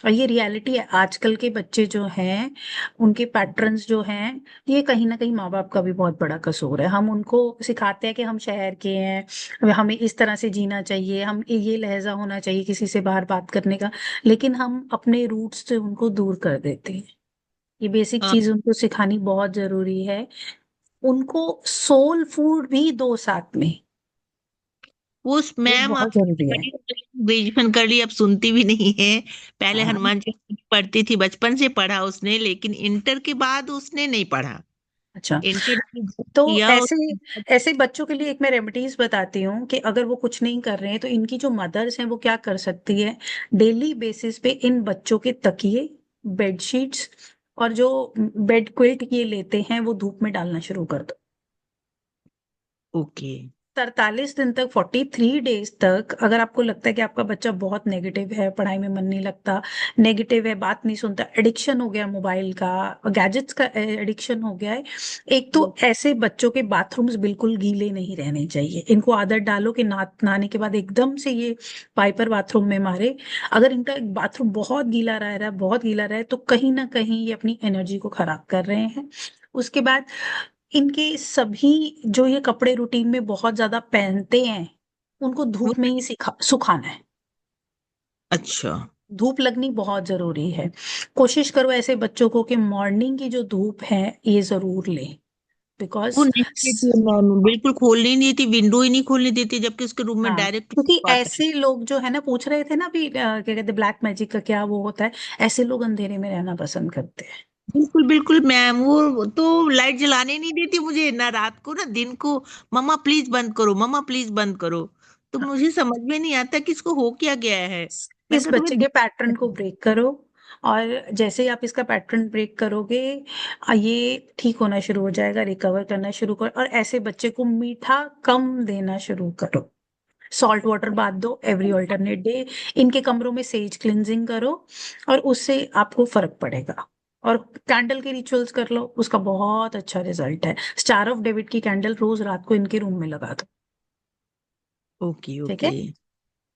और ये रियलिटी है, आजकल के बच्चे जो हैं उनके पैटर्न्स जो हैं, ये कहीं ना कहीं माँ बाप का भी बहुत बड़ा कसूर है। हम उनको सिखाते हैं कि हम शहर के हैं, हमें इस तरह से जीना चाहिए, हम ये लहजा होना चाहिए किसी से बाहर बात करने का, लेकिन हम अपने रूट्स से उनको दूर कर देते हैं। ये बेसिक हाँ, चीज उनको सिखानी बहुत जरूरी है। उनको सोल फूड भी दो साथ में, वो वो मैम बहुत आपकी जरूरी है। बड़ी ग्रेजुएशन कर ली, अब सुनती भी नहीं है। पहले हाँ। हनुमान जी पढ़ती थी, बचपन से पढ़ा उसने, लेकिन इंटर के बाद उसने नहीं पढ़ा। अच्छा। इंटर तो किया ऐसे ऐसे बच्चों के लिए एक मैं रेमेडीज बताती हूँ कि अगर वो कुछ नहीं कर रहे हैं तो इनकी जो मदर्स हैं वो क्या कर सकती है। डेली बेसिस पे इन बच्चों के तकिए, बेडशीट्स और जो बेड क्विल्ट ये लेते हैं वो धूप में डालना शुरू कर दो। ओके। 43 दिन तक, 43 डेज तक, अगर आपको लगता है कि आपका बच्चा बहुत नेगेटिव है, पढ़ाई में मन नहीं लगता, नेगेटिव है, बात नहीं सुनता, एडिक्शन हो गया मोबाइल का, गैजेट्स का एडिक्शन हो गया है, एक तो ऐसे बच्चों के बाथरूम्स बिल्कुल गीले नहीं रहने चाहिए। इनको आदत डालो कि नहाने के बाद एकदम से ये वाइपर बाथरूम में मारे। अगर इनका बाथरूम बहुत गीला रह रहा है, बहुत गीला रहा है, तो कहीं ना कहीं ये अपनी एनर्जी को खराब कर रहे हैं। उसके बाद इनके सभी जो ये कपड़े रूटीन में बहुत ज्यादा पहनते हैं, उनको वो धूप में ही सुखाना है। अच्छा। धूप लगनी बहुत जरूरी है। कोशिश करो ऐसे बच्चों को कि मॉर्निंग की जो धूप है ये जरूर लें, वो बिकॉज नहीं देती है मैम, बिल्कुल खोलने ही नहीं देती, विंडो ही नहीं खोलने देती, जबकि उसके रूम में हाँ, डायरेक्ट क्योंकि आता है। ऐसे लोग जो है ना, पूछ रहे थे ना अभी, क्या कहते हैं ब्लैक मैजिक का क्या वो होता है, ऐसे लोग अंधेरे में रहना पसंद करते हैं। बिल्कुल बिल्कुल मैम, वो तो लाइट जलाने नहीं देती मुझे, ना रात को ना दिन को। मम्मा प्लीज बंद करो, मम्मा प्लीज बंद करो। तो मुझे समझ में नहीं आता कि इसको हो क्या गया है। मैंने इस कहा बच्चे के पैटर्न को तुम्हें। ब्रेक करो, और जैसे ही आप इसका पैटर्न ब्रेक करोगे, ये ठीक होना शुरू हो जाएगा, रिकवर करना शुरू करो। और ऐसे बच्चे को मीठा कम देना शुरू करो, सॉल्ट वाटर बाथ दो एवरी ऑल्टरनेट डे, इनके कमरों में सेज क्लिनजिंग करो, और उससे आपको फर्क पड़ेगा। और कैंडल के रिचुअल्स कर लो, उसका बहुत अच्छा रिजल्ट है। स्टार ऑफ डेविड की कैंडल रोज रात को इनके रूम में लगा दो। ओके ठीक ओके। है।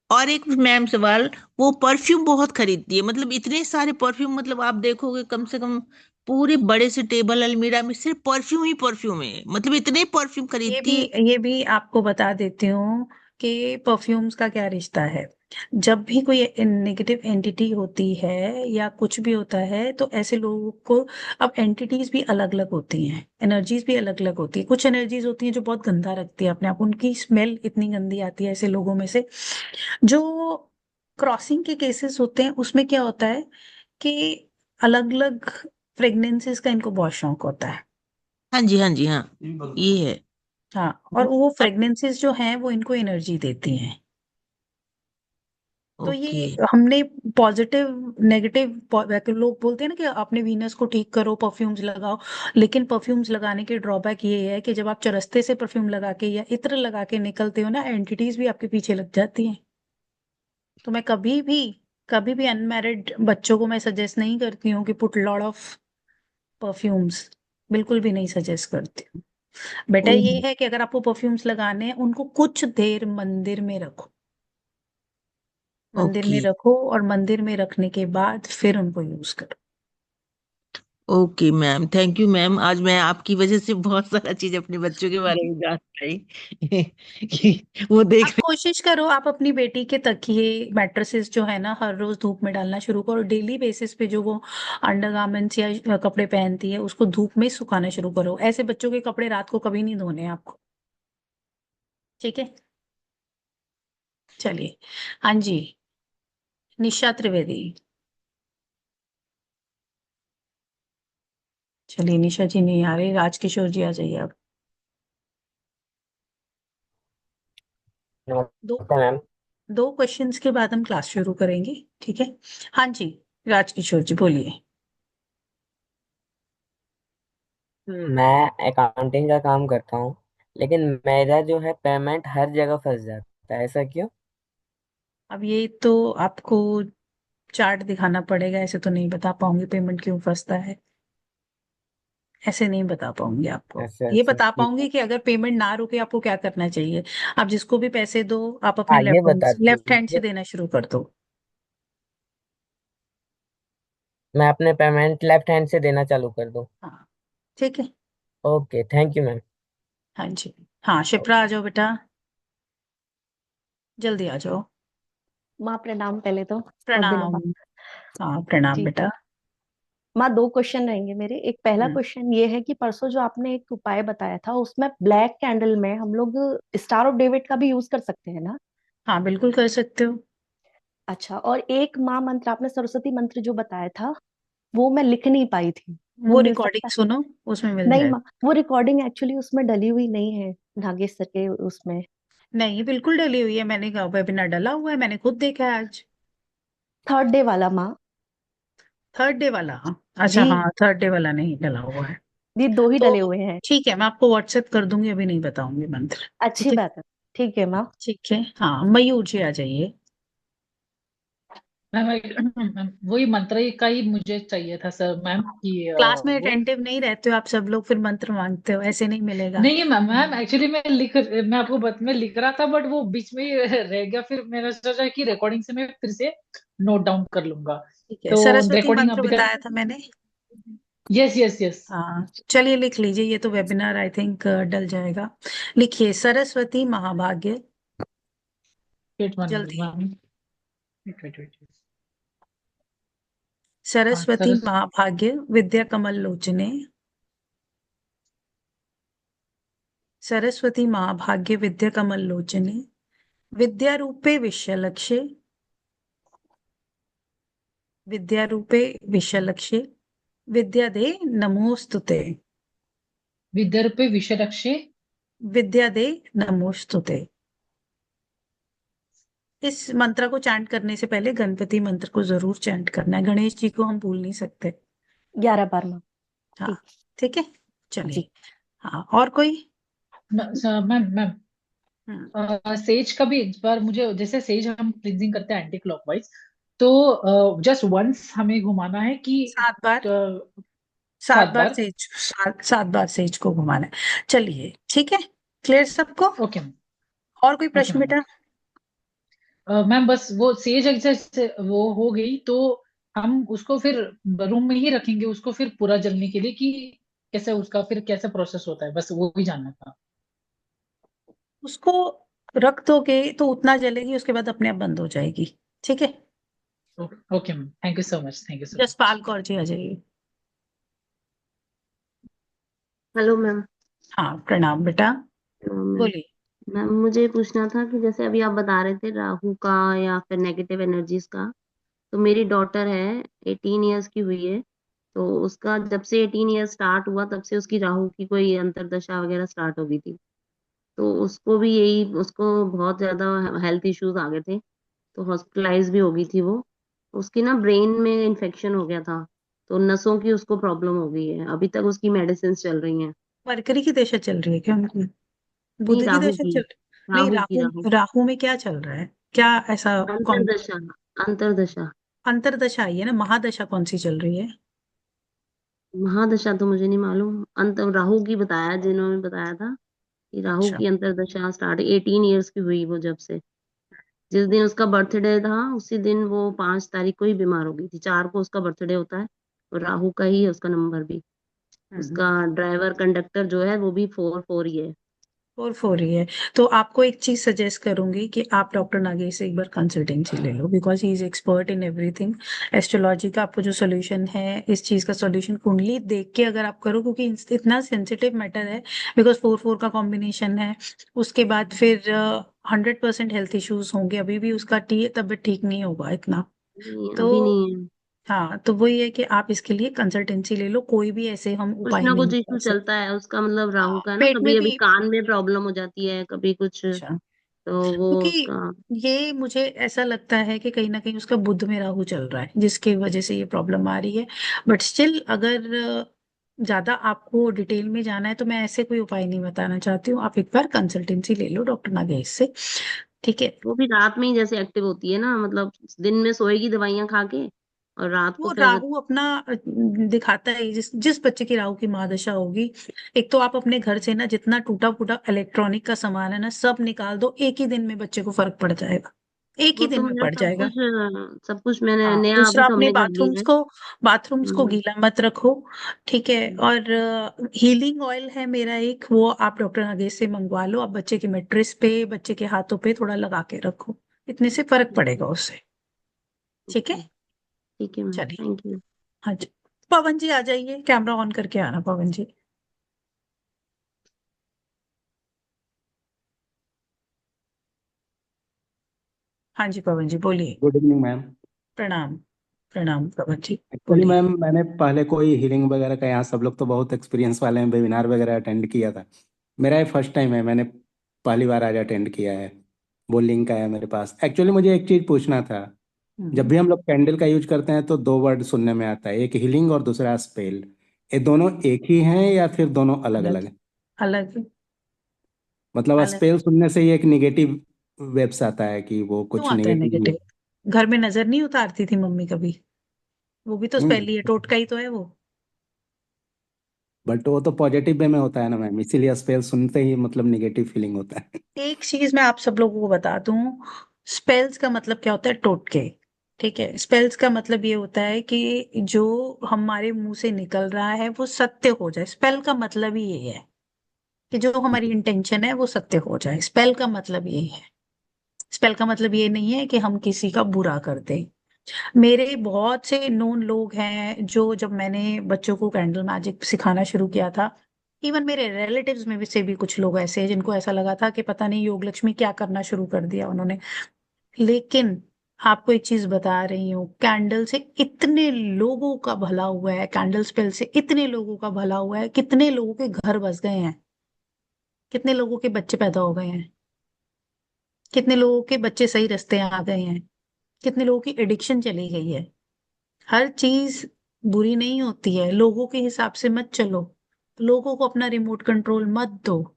और एक मैम सवाल, वो परफ्यूम बहुत खरीदती है, मतलब इतने सारे परफ्यूम, मतलब आप देखोगे कम से कम पूरे बड़े से टेबल अलमीरा में सिर्फ परफ्यूम ही परफ्यूम है, मतलब इतने परफ्यूम ये भी खरीदती है। ये भी आपको बता देती हूँ कि परफ्यूम्स का क्या रिश्ता है। जब भी कोई नेगेटिव एंटिटी होती है या कुछ भी होता है, तो ऐसे लोगों को, अब एंटिटीज भी अलग अलग होती हैं, एनर्जीज भी अलग अलग होती है। कुछ एनर्जीज होती हैं जो बहुत गंदा रखती है अपने आप, उनकी स्मेल इतनी गंदी आती है ऐसे लोगों में से। जो क्रॉसिंग के केसेस होते हैं उसमें क्या होता है कि अलग अलग फ्रेग्रेंसेस का इनको बहुत शौक होता है। हाँ जी हाँ जी हाँ, ये है। हाँ, और वो फ्रेग्रेंसेस जो हैं वो इनको एनर्जी देती हैं। तो ओके। ये हमने पॉजिटिव नेगेटिव, लोग बोलते हैं ना कि अपने वीनस को ठीक करो, परफ्यूम्स लगाओ। लेकिन परफ्यूम्स लगाने के ड्रॉबैक ये है कि जब आप चरस्ते से परफ्यूम लगा के या इत्र लगा के निकलते हो ना, एंटिटीज भी आपके पीछे लग जाती हैं। तो मैं कभी भी अनमैरिड बच्चों को मैं सजेस्ट नहीं करती हूँ कि पुट लॉट ऑफ परफ्यूम्स। बिल्कुल भी नहीं सजेस्ट करती हूँ। बेटा ये है कि अगर आपको परफ्यूम्स लगाने हैं, उनको कुछ देर मंदिर में रखो। मंदिर में ओके। रखो और मंदिर में रखने के बाद फिर उनको यूज करो। Okay ma'am, thank you ma'am. आज मैं आपकी वजह से बहुत सारा चीज अपने बच्चों के बारे में जान पाई कि वो देख आप कोशिश करो, आप अपनी बेटी के तकिए मैट्रेसेस जो है ना, हर रोज धूप में डालना शुरू करो। डेली बेसिस पे जो वो अंडरगारमेंट्स या कपड़े पहनती है, उसको धूप में सुखाना शुरू करो। ऐसे बच्चों के कपड़े रात को कभी नहीं धोने हैं आपको। ठीक है, चलिए। हाँ जी, निशा त्रिवेदी। चलिए, निशा जी नहीं आ रहे, राजकिशोर जी आ जाइए आप। दो नमस्ते मैम। दो क्वेश्चंस के बाद हम क्लास शुरू करेंगे। ठीक है। हाँ जी, राजकिशोर जी बोलिए। मैं अकाउंटिंग का काम करता हूँ, लेकिन मेरा जो है पेमेंट हर जगह फंस जाता है, ऐसा क्यों? अब ये तो आपको चार्ट दिखाना पड़ेगा, ऐसे तो नहीं बता पाऊंगी पेमेंट क्यों फंसता है। ऐसे नहीं बता पाऊंगी आपको। अच्छा ये अच्छा, बता ठीक है। पाऊंगी कि अगर पेमेंट ना रुके आपको क्या करना चाहिए। आप जिसको भी पैसे दो, आप अपने हाँ, ये लेफ्ट हैंड बता लेफ्ट हैंड से दीजिए। देना शुरू कर दो। मैं अपने पेमेंट लेफ्ट हैंड से देना चालू कर दूँ? हाँ, ठीक है। Okay, thank you ma'am. हाँ जी। हाँ, शिप्रा आ जाओ बेटा, जल्दी आ जाओ। माँ प्रणाम पहले तो, बहुत दिनों प्रणाम। बाद। हाँ, प्रणाम जी बेटा। माँ, दो क्वेश्चन रहेंगे मेरे। एक पहला हम्म, क्वेश्चन ये है कि परसों जो आपने एक उपाय बताया था, उसमें ब्लैक कैंडल में हम लोग स्टार ऑफ डेविड का भी यूज कर सकते हैं ना? हाँ बिल्कुल कर सकते हो। अच्छा, और एक माँ मंत्र आपने सरस्वती मंत्र जो बताया था, वो मैं लिख नहीं पाई थी, वो वो मिल सकता रिकॉर्डिंग है? सुनो, उसमें मिल नहीं जाएगा। माँ, वो रिकॉर्डिंग एक्चुअली उसमें डली हुई नहीं है, नागेश सर के उसमें। नहीं, बिल्कुल डली हुई है, मैंने कहा वेबिनार डला हुआ है, मैंने खुद देखा है आज। थर्ड डे वाला माँ। थर्ड डे वाला, हाँ। अच्छा, जी, हाँ, थर्ड डे वाला नहीं डला हुआ है। ये दो ही तो डले हुए हैं। ठीक है, मैं आपको व्हाट्सएप कर दूंगी, अभी नहीं बताऊंगी मंत्र। अच्छी ठीक है। बात है। ठीक है माँ। ठीक है, हाँ, मयूर जी आ जाइए। मैम मैम, वही मंत्र का ही मुझे चाहिए था सर मैम कि क्लास में वो। अटेंटिव नहीं रहते हो आप सब लोग, फिर मंत्र मांगते हो, ऐसे नहीं मिलेगा। नहीं मैम, मैम एक्चुअली मैं आपको मैं लिख रहा था, बट वो बीच में ही रह गया। फिर मैंने सोचा कि रिकॉर्डिंग से मैं फिर से नोट डाउन कर लूंगा। ठीक है, तो सरस्वती रिकॉर्डिंग मंत्र अभी कर। बताया था मैंने। Yes yes yes. हाँ, चलिए लिख लीजिए, ये तो वेबिनार आई थिंक डल जाएगा। लिखिए, सरस्वती महाभाग्य। वेट वन मिनट जल्दी। मैम। वेट। हाँ सरस्वती सर। महाभाग्य विद्या कमल लोचने। सरस्वती महाभाग्य विद्या कमल लोचने, विद्या रूपे विश्वलक्ष्य। विद्या रूपे विश्वलक्ष्य, विद्या दे नमोस्तुते। विदर्भे विषरक्षे। विद्या दे नमोस्तुते। इस मंत्र को चैंट करने से पहले गणपति मंत्र को जरूर चैंट करना है, गणेश जी को हम भूल नहीं सकते। 11 बार माँ। हाँ, ठीक। ठीक है, चलिए। जी। हाँ, और कोई? मैम मैम, हम्म, सेज का भी इस बार मुझे, जैसे सेज हम क्लींजिंग करते हैं एंटी क्लॉकवाइज, तो जस्ट वंस हमें घुमाना है कि 7 बार। 7 बार? सात बार सेज को घुमाना है। चलिए, ठीक है, क्लियर सबको? Okay ma'am. और कोई ओके प्रश्न मैम। बेटा? मैम बस वो सेज जैसे वो हो गई, तो हम उसको फिर रूम में ही रखेंगे उसको फिर पूरा जलने के लिए, कि कैसे उसका फिर कैसे प्रोसेस होता है, बस वो भी जानना था। उसको रख दोगे तो उतना जलेगी, उसके बाद अपने आप बंद हो जाएगी। ठीक है। Okay ma'am, thank you so much, thank you so Jaspal much. Kaur ji आ जाइए। Hello ma'am. हाँ, प्रणाम बेटा, मैम, बोलिए। मैम मुझे ये पूछना था कि जैसे अभी आप बता रहे थे राहु का या फिर नेगेटिव एनर्जीज का, तो मेरी डॉटर है, 18 ईयर्स की हुई है। तो उसका जब से 18 ईयर स्टार्ट हुआ, तब से उसकी राहु की कोई अंतर्दशा वगैरह स्टार्ट हो गई थी। तो उसको भी यही, उसको बहुत ज्यादा हेल्थ इश्यूज आ गए थे। तो हॉस्पिटलाइज भी हो गई थी वो। उसकी ना ब्रेन में इन्फेक्शन हो गया था, तो नसों की उसको प्रॉब्लम हो गई है। अभी तक उसकी मेडिसिन चल रही हैं। मरकरी की दशा चल रही है क्या उनकी? नहीं, बुध की राहु दशा की। चल रही? नहीं, राहु की राहु। राहु। राहु में क्या चल रहा है? क्या ऐसा कौन? अंतरदशा। अंतरदशा। अंतरदशा आई है ना, महादशा कौन सी चल रही है? महादशा तो मुझे नहीं मालूम। अंत राहु की बताया, जिन्होंने बताया था कि राहु अच्छा। की अंतरदशा स्टार्ट 18 ईयर्स की हुई वो जब से। जिस दिन उसका बर्थडे था उसी दिन वो 5 तारीख को ही बीमार हो गई थी। 4 को उसका बर्थडे होता है, और राहु का ही है उसका नंबर भी। हम्म। उसका ड्राइवर कंडक्टर जो है वो भी 4 4 ही है। 4 4 ही है। तो आपको एक चीज सजेस्ट करूंगी कि आप डॉक्टर नागेश से एक बार कंसल्टेंसी ले लो, because he is expert in everything. Astrology का आपको जो सोल्यूशन है, इस चीज का सोल्यूशन कुंडली देख के अगर आप करो, क्योंकि इतना सेंसिटिव मैटर है, बिकॉज 4 4 का कॉम्बिनेशन है। उसके बाद फिर 100% हेल्थ इश्यूज होंगे, अभी भी उसका तबीयत ठीक नहीं होगा इतना। नहीं, तो अभी नहीं है। हाँ, तो वही है कि आप इसके लिए कंसल्टेंसी ले लो, कोई भी ऐसे हम कुछ उपाय ना नहीं कुछ कर इशू सकते। चलता है उसका, मतलब राहु हाँ, का ना, पेट में कभी अभी भी। कान में प्रॉब्लम हो जाती है, कभी कुछ। अच्छा। तो वो क्योंकि उसका। ये मुझे ऐसा लगता है कि कहीं ना कहीं उसका बुध में राहु चल रहा है, जिसकी वजह से ये प्रॉब्लम आ रही है। बट स्टिल, अगर ज्यादा आपको डिटेल में जाना है तो मैं ऐसे कोई उपाय नहीं बताना चाहती हूँ। आप एक बार कंसल्टेंसी ले लो डॉक्टर नागेश से, ठीक है? वो भी रात में ही जैसे एक्टिव होती है ना, मतलब दिन में सोएगी दवाइयां खा के, और रात को वो फिर। राहु अपना दिखाता है, जिस जिस बच्चे की राहु की महादशा होगी। एक तो आप अपने घर से ना जितना टूटा फूटा इलेक्ट्रॉनिक का सामान है ना, सब निकाल दो, एक ही दिन में बच्चे को फर्क पड़ जाएगा। एक वो ही तो दिन में मेरा पड़ जाएगा। सब कुछ मैंने हाँ, नया, दूसरा अभी तो अपने हमने घर लिया है। बाथरूम्स को हम्म। गीला मत रखो, ठीक है? हम्म। और हीलिंग ऑयल है मेरा एक, वो आप डॉक्टर नागेश से मंगवा लो। आप बच्चे के मेट्रेस पे, बच्चे के हाथों पे थोड़ा लगा के रखो, इतने से फर्क पड़ेगा उससे। ठीक है? ओके। ठीक है मैम, चलिए। Thank you. हाँ जी। पवन जी आ जाइए, कैमरा ऑन करके आना पवन जी। हाँ जी पवन जी, बोलिए। Good evening ma'am. प्रणाम। प्रणाम पवन जी। एक्चुअली बोलिए। मैम, मैंने पहले कोई हीलिंग वगैरह का, यहाँ सब लोग तो बहुत एक्सपीरियंस वाले हैं, वेबिनार वगैरह अटेंड किया था। मेरा ये फर्स्ट टाइम है, मैंने पहली बार आज अटेंड किया है। वो लिंक आया मेरे पास। एक्चुअली मुझे एक चीज़ पूछना था। जब हम्म। भी हम लोग कैंडल का यूज करते हैं तो दो वर्ड सुनने में आता है, एक हीलिंग और दूसरा स्पेल। ये दोनों एक ही हैं या फिर दोनों अलग अलग। अलग हैं? अलग। मतलब अलग। स्पेल सुनने से ही एक निगेटिव वेब्स आता है कि वो क्यों कुछ आता है निगेटिव ही नेगेटिव? घर में नजर नहीं उतारती थी मम्मी कभी? वो भी तो है। पहली है, टोटका ही तो है वो। बट वो तो पॉजिटिव वे में होता है ना मैम, इसीलिए स्पेल सुनते ही मतलब निगेटिव फीलिंग होता है। एक चीज मैं आप सब लोगों को बता दूं, स्पेल्स का मतलब क्या होता है? टोटके। ठीक है? स्पेल्स का मतलब ये होता है कि जो हमारे मुंह से निकल रहा है वो सत्य हो जाए। स्पेल का मतलब ही ये है कि जो हमारी इंटेंशन है वो सत्य हो जाए। स्पेल का मतलब ये है। स्पेल का मतलब ये नहीं है कि हम किसी का बुरा कर दें। मेरे बहुत से नोन लोग हैं जो, जब मैंने बच्चों को कैंडल मैजिक सिखाना शुरू किया था, इवन मेरे रिलेटिव्स में भी से भी कुछ लोग ऐसे हैं जिनको ऐसा लगा था कि पता नहीं योग लक्ष्मी क्या करना शुरू कर दिया उन्होंने। लेकिन आपको एक चीज बता रही हूँ, कैंडल से इतने लोगों का भला हुआ है, कैंडल स्पेल से इतने लोगों का भला हुआ है, कितने लोगों के घर बस गए हैं, कितने लोगों के बच्चे पैदा हो गए हैं, कितने लोगों के बच्चे सही रास्ते आ गए हैं, कितने लोगों की एडिक्शन चली गई है। हर चीज बुरी नहीं होती है, लोगों के हिसाब से मत चलो, लोगों को अपना रिमोट कंट्रोल मत दो।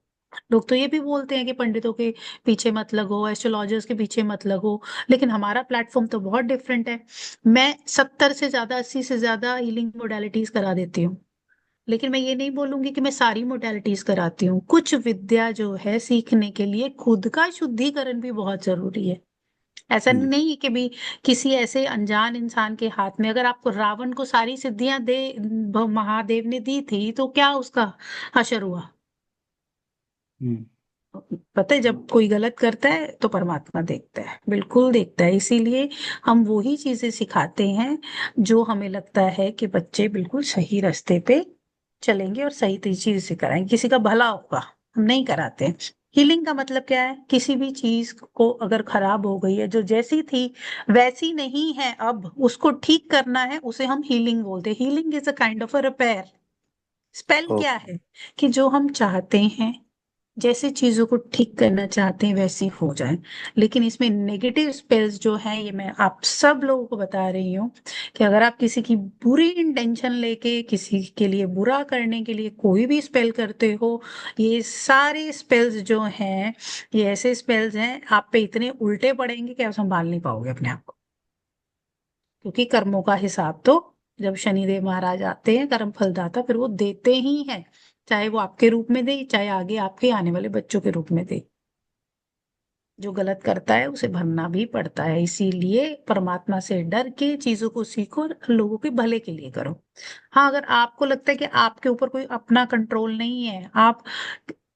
लोग तो ये भी बोलते हैं कि पंडितों के पीछे मत लगो, एस्ट्रोलॉजर्स के पीछे मत लगो, लेकिन हमारा प्लेटफॉर्म तो बहुत डिफरेंट है। मैं 70 से ज्यादा, 80 से ज्यादा हीलिंग मोडालिटीज करा देती हूँ। लेकिन मैं ये नहीं बोलूंगी कि मैं सारी मोडालिटीज कराती हूँ। कुछ विद्या जो है सीखने के लिए खुद का शुद्धिकरण भी बहुत जरूरी है। ऐसा नहीं कि भी किसी ऐसे अनजान इंसान के हाथ में, अगर आपको रावण को सारी सिद्धियां दे महादेव ने दी थी तो क्या उसका हशर हुआ? हम्म। पता है, जब कोई गलत करता है तो परमात्मा देखता है, बिल्कुल देखता है। इसीलिए हम वही चीजें सिखाते हैं जो हमें लगता है कि बच्चे बिल्कुल सही रास्ते पे चलेंगे और सही चीज से कराएंगे, किसी का भला होगा। हम नहीं कराते। हीलिंग का मतलब क्या है? किसी भी चीज को अगर खराब हो गई है, जो जैसी थी वैसी नहीं है, अब उसको ठीक करना है, उसे हम हीलिंग बोलते हैं। Healing is a kind of a repair. Spell क्या ओके। है? कि जो हम चाहते हैं जैसे चीजों को ठीक करना चाहते हैं वैसी हो जाए। लेकिन इसमें नेगेटिव स्पेल्स जो हैं, ये मैं आप सब लोगों को बता रही हूँ कि अगर आप किसी की बुरी इंटेंशन लेके किसी के लिए बुरा करने के लिए कोई भी स्पेल करते हो, ये सारे स्पेल्स जो हैं, ये ऐसे स्पेल्स हैं, आप पे इतने उल्टे पड़ेंगे कि आप संभाल नहीं पाओगे अपने आप को। क्योंकि कर्मों का हिसाब तो जब शनिदेव महाराज आते हैं कर्म फलदाता, फिर वो देते ही हैं। चाहे वो आपके रूप में दे, चाहे आगे आपके आने वाले बच्चों के रूप में दे। जो गलत करता है उसे भरना भी पड़ता है। इसीलिए परमात्मा से डर के चीजों को सीखो और लोगों के भले के लिए करो। हाँ, अगर आपको लगता है कि आपके ऊपर कोई अपना कंट्रोल नहीं है, आप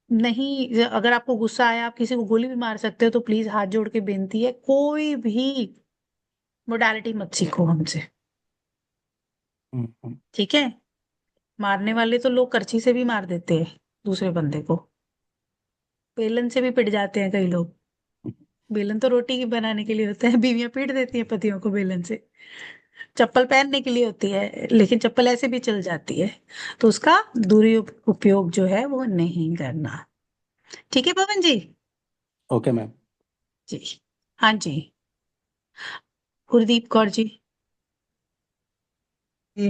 नहीं, अगर आपको गुस्सा आया आप किसी को गोली भी मार सकते हो, तो प्लीज हाथ जोड़ के बेनती है, कोई भी मोडालिटी मत सीखो हमसे। ठीक है? मारने वाले तो लोग करछी से भी मार देते हैं दूसरे बंदे को। बेलन से भी पिट जाते हैं कई लोग। बेलन तो रोटी की बनाने के लिए होता है, बीवियां पीट देती हैं पतियों को बेलन से। चप्पल पहनने के लिए होती है, लेकिन चप्पल ऐसे भी चल जाती है। तो उसका उपयोग जो है वो नहीं करना। ठीक है पवन जी? Okay ma'am. जी। हाँ जी, गुरदीप कौर जी। जी,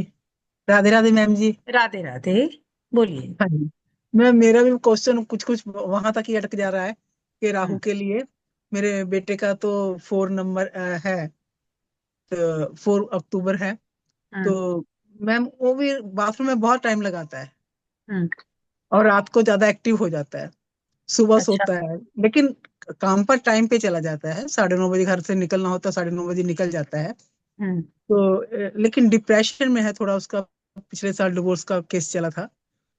राधे राधे मैम जी। राधे राधे, बोलिए। हाँ जी मैम, मेरा भी क्वेश्चन कुछ कुछ वहां तक ही अटक जा रहा है कि राहु हम्म, के लिए मेरे बेटे का तो 4 नंबर है, तो 4 अक्टूबर है। तो हम्म, मैम वो भी बाथरूम में बहुत टाइम लगाता है हम्म। और रात को ज्यादा एक्टिव हो जाता है, सुबह अच्छा। सोता है लेकिन काम पर टाइम पे चला जाता है। 9:30 बजे घर से निकलना होता है, 9:30 बजे निकल जाता है। हम्म। तो लेकिन डिप्रेशन में है थोड़ा, उसका पिछले साल डिवोर्स का केस चला था।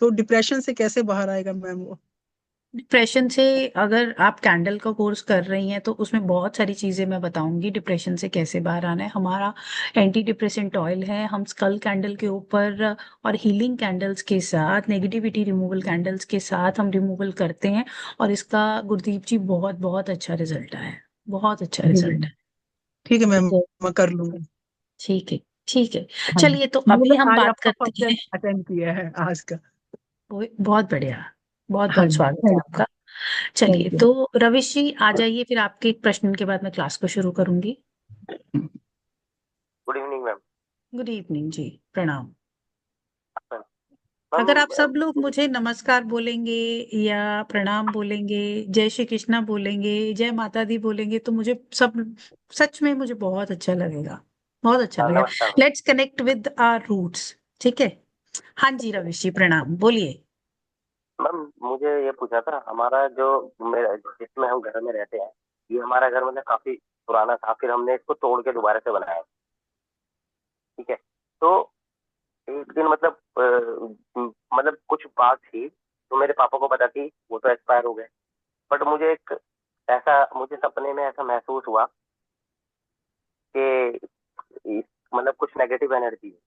तो डिप्रेशन से कैसे बाहर आएगा मैम वो? डिप्रेशन से, अगर आप कैंडल का कोर्स कर रही हैं तो उसमें बहुत सारी चीजें मैं बताऊंगी डिप्रेशन से कैसे बाहर आना है। हमारा एंटी डिप्रेसेंट ऑयल है, हम स्कल कैंडल के ऊपर और हीलिंग कैंडल्स के साथ, नेगेटिविटी रिमूवल कैंडल्स के साथ हम रिमूवल करते हैं। और इसका गुरदीप जी बहुत बहुत अच्छा रिजल्ट आया है, बहुत अच्छा रिजल्ट है। ठीक है मैम, ठीक है। मैं कर लूंगी। ठीक है। ठीक है। हाँ जी, चलिए, तो अभी मैंने हम आज बात आपका करते फर्स्ट हैं। अटेंड किया है आज का। बहुत बढ़िया, बहुत हाँ बहुत जी, स्वागत है थैंक यू। आपका। चलिए, थैंक यू। तो रविश जी आ जाइए, फिर आपके एक प्रश्न के बाद मैं क्लास को शुरू करूंगी। Good evening ma'am. Good evening जी, प्रणाम। मैम अगर आप सब लोग मुझे नमस्कार बोलेंगे या प्रणाम बोलेंगे, जय श्री कृष्णा बोलेंगे, जय माता दी बोलेंगे, तो मुझे सब, सच में मुझे बहुत अच्छा लगेगा, बहुत अच्छा लगेगा। नमस्कार let's connect with our roots. ठीक है? हाँ जी रविश जी, प्रणाम, बोलिए। मैम। मुझे ये पूछना था, हमारा जो मेरा जिसमें हम घर में रहते हैं, ये हमारा घर मतलब काफी पुराना था, फिर हमने इसको तोड़ के दोबारा से बनाया। ठीक है। तो एक दिन मतलब मतलब कुछ बात थी तो मेरे पापा को पता थी, वो तो एक्सपायर हो गए। बट मुझे एक ऐसा, मुझे सपने में ऐसा महसूस हुआ कि मतलब कुछ नेगेटिव एनर्जी है।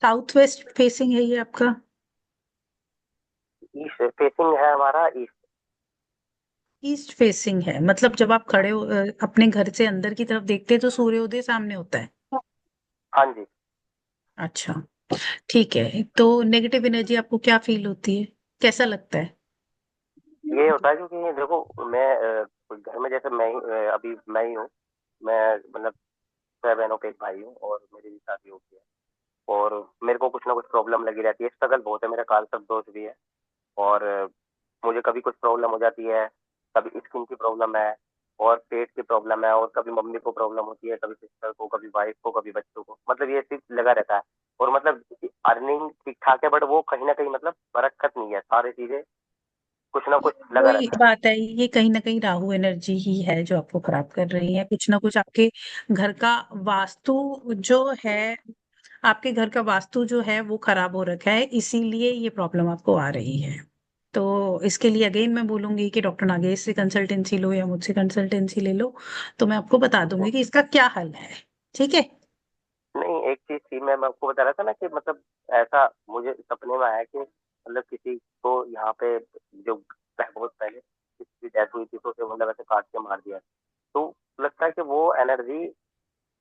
साउथ वेस्ट फेसिंग है ये आपका? ईस्ट फेसिंग है हमारा, ईस्ट। ईस्ट फेसिंग है, मतलब जब आप खड़े हो अपने घर से अंदर की तरफ देखते हैं तो सूर्योदय सामने होता है। हाँ जी। अच्छा, ठीक है। तो नेगेटिव एनर्जी आपको क्या फील होती है, कैसा लगता है? ये होता है क्योंकि देखो मैं घर में जैसे मैं अभी मैं ही हूँ। मैं मतलब 6 बहनों के एक भाई हूँ और मेरी भी शादी हो गई है। और मेरे को कुछ ना कुछ प्रॉब्लम लगी रहती है, स्ट्रगल बहुत है, मेरा कालसर्प दोष भी है। और मुझे कभी कुछ प्रॉब्लम हो जाती है, कभी स्किन की प्रॉब्लम है और पेट की प्रॉब्लम है, और कभी मम्मी को प्रॉब्लम होती है, कभी सिस्टर को, कभी वाइफ को, कभी बच्चों को, मतलब ये चीज लगा रहता है। और मतलब अर्निंग ठीक ठाक है, बट वो कहीं ना कहीं मतलब बरकत नहीं है, सारी चीजें कुछ ना कुछ लगा वही रहता है। बात है, ये कहीं ना कहीं राहु एनर्जी ही है जो आपको खराब कर रही है। कुछ ना कुछ आपके घर का वास्तु जो है, आपके घर का वास्तु जो है वो खराब हो रखा है, इसीलिए ये प्रॉब्लम आपको आ रही है। तो इसके लिए अगेन मैं बोलूंगी कि डॉक्टर नागेश से कंसल्टेंसी लो या मुझसे कंसल्टेंसी ले लो, तो मैं आपको बता दूंगी कि इसका क्या हल है। ठीक है? नहीं, एक चीज थी, मैं आपको बता रहा था ना कि मतलब ऐसा मुझे सपने में आया कि मतलब किसी को यहाँ पे जो बहुत पहले किसी की डेथ हुई थी तो उसे मतलब ऐसे काट के मार दिया। तो लगता है कि वो एनर्जी